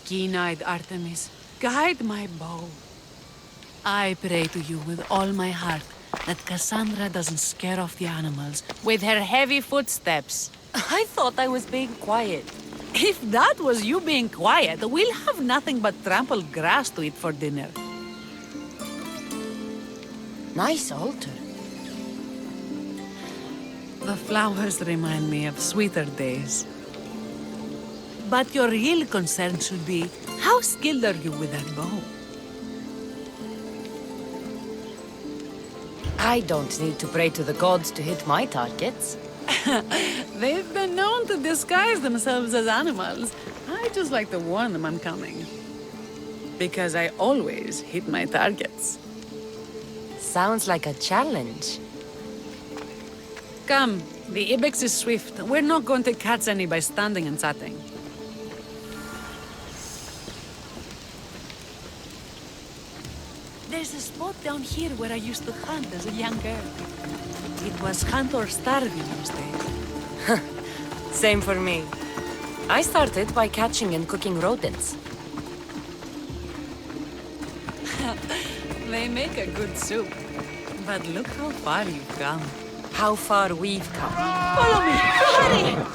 Keen-eyed Artemis, guide my bow. I pray to you with all my heart that Cassandra doesn't scare off the animals with her heavy footsteps. I thought I was being quiet. If that was you being quiet, we'll have nothing but trampled grass to eat for dinner. Nice altar. The flowers remind me of sweeter days. But your real concern should be, how skilled are you with that bow? I don't need to pray to the gods to hit my targets. They've been known to disguise themselves as animals. I just like to warn them I'm coming. Because I always hit my targets. Sounds like a challenge. Come, the ibex is swift. We're not going to catch any by standing and chatting. There's a spot down here where I used to hunt as a young girl. It was hunt or starve in those days. Same for me. I started by catching and cooking rodents. They make a good soup. But look how far you've come. how far we've come. Follow me! Hurry!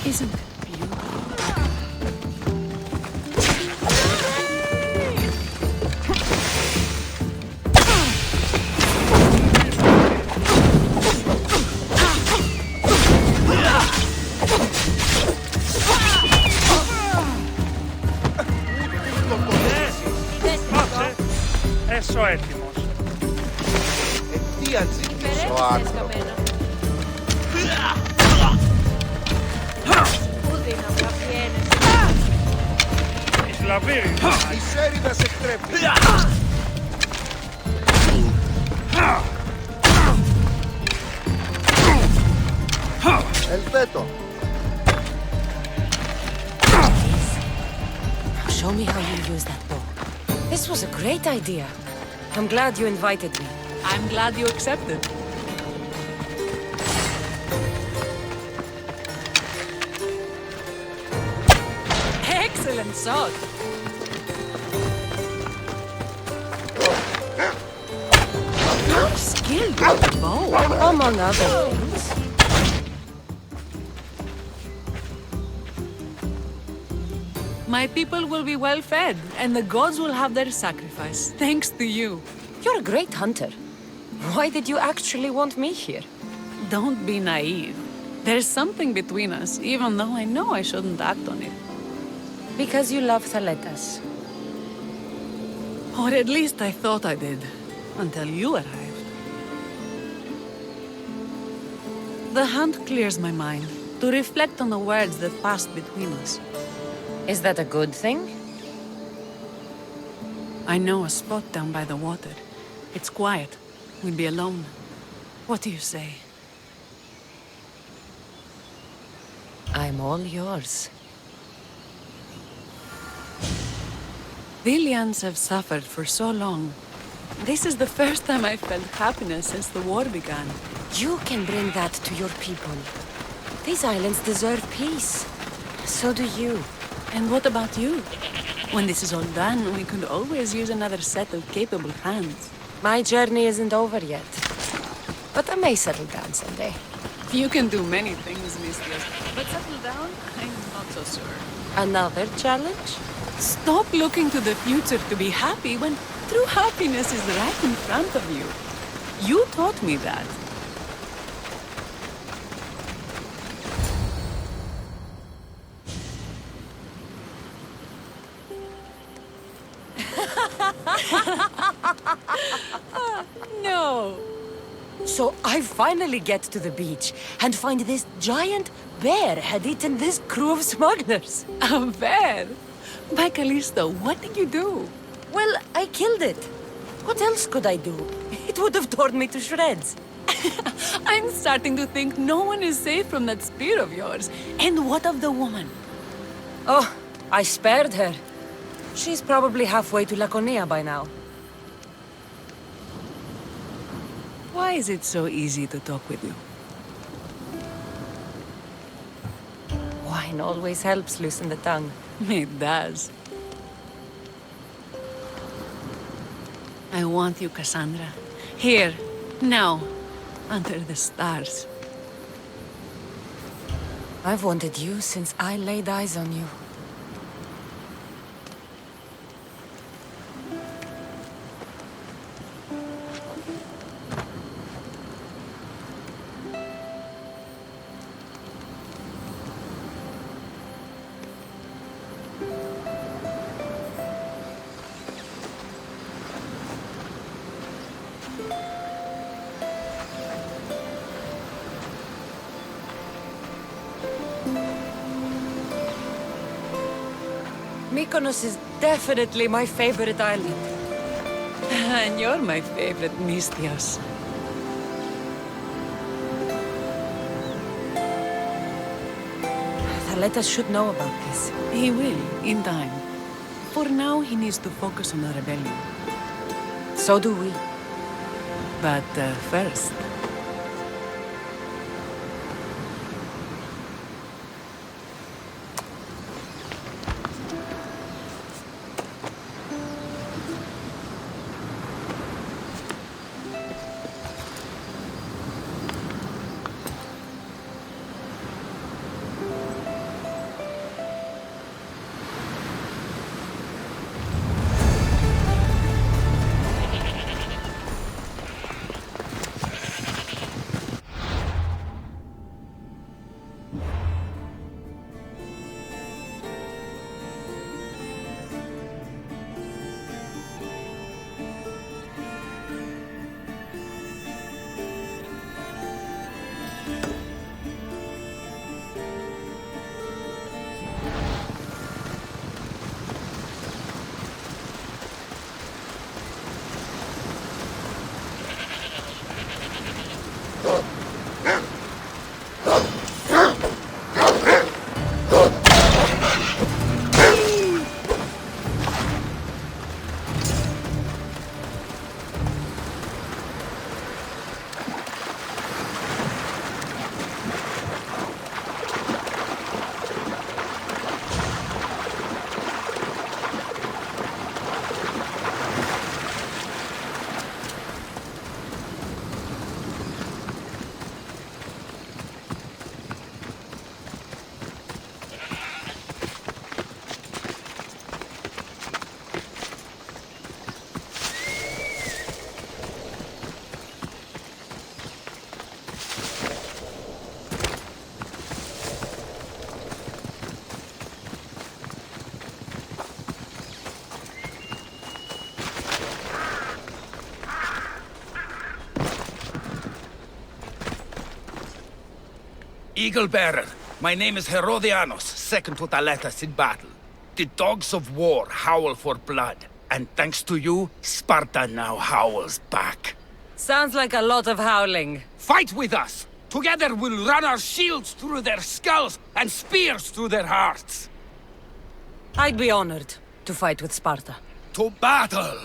Isn't it beautiful? Έσω έτοιμος. Τι ατζίκης ο άνθρωπος. Εις λαβύρι. Η σέριδα σε εκτρέπει. Ελπέτω. Show me how you use that bow. This was a great idea. I'm glad you invited me. I'm glad you accepted. Excellent shot. You're skilled with the bow. Among other things. My people will be well fed, and the gods will have their sacrifice, thanks to you. You're a great hunter. Why did you actually want me here? Don't be naive. There's something between us, even though I know I shouldn't act on it. Because you love Thaletas. Or at least I thought I did, until you arrived. The hunt clears my mind, to reflect on the words that passed between us. Is that a good thing? I know a spot down by the water. It's quiet. We'll be alone. What do you say? I'm all yours. The Ilians have suffered for so long. This is the first time I've felt happiness since the war began. You can bring that to your people. These islands deserve peace. So do you. And what about you? When this is all done, we could always use another set of capable hands. My journey isn't over yet. But I may settle down someday. You can do many things, Mistias. But settle down? I'm not so sure. Another challenge? Stop looking to the future to be happy when true happiness is right in front of you. You taught me that. No. So I finally get to the beach and find this giant bear had eaten this crew of smugglers. A bear? My Callisto, what did you do? Well, I killed it. What else could I do? It would have torn me to shreds. I'm starting to think no one is safe from that spear of yours. And what of the woman? Oh, I spared her. She's probably halfway to Laconia by now. Why is it so easy to talk with you? Wine always helps loosen the tongue. It does. I want you, Cassandra. Here, now, under the stars. I've wanted you since I laid eyes on you. Mykonos is definitely my favorite island. And you're my favorite, Mistios. Aletas should know about this. He will, in time. For now, he needs to focus on the rebellion. So do we. But first... Eagle Bearer, my name is Herodianos, second to Thaletas in battle. The dogs of war howl for blood, and thanks to you, Sparta now howls back. Sounds like a lot of howling. Fight with us! Together we'll run our shields through their skulls and spears through their hearts! I'd be honored to fight with Sparta. To battle!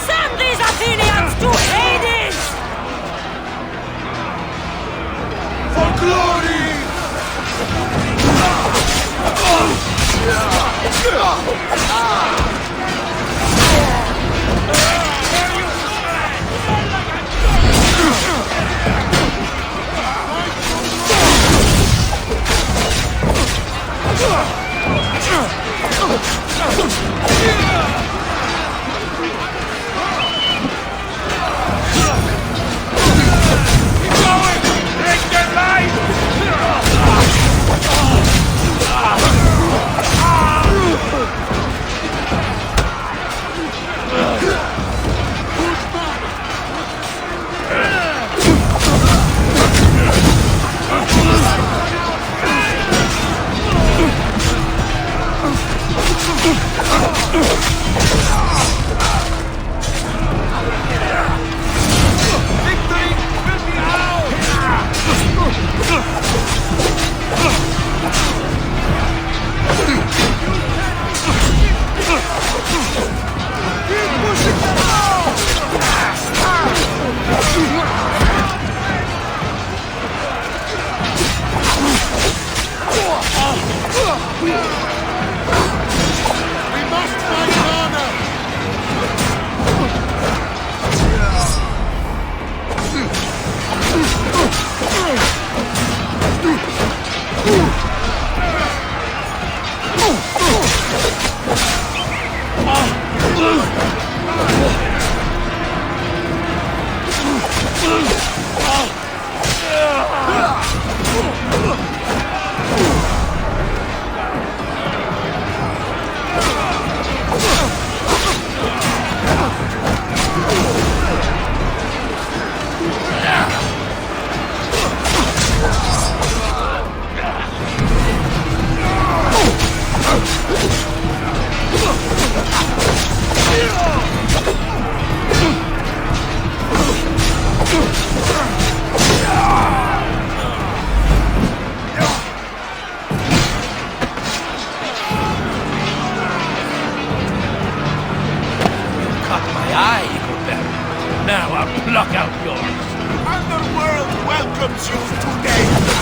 Send these Athenians to Hades! For glory! I could bear it. Now I'll pluck out yours. Underworld welcomes you today!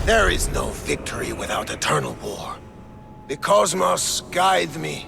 There is no victory without eternal war. The cosmos guide me.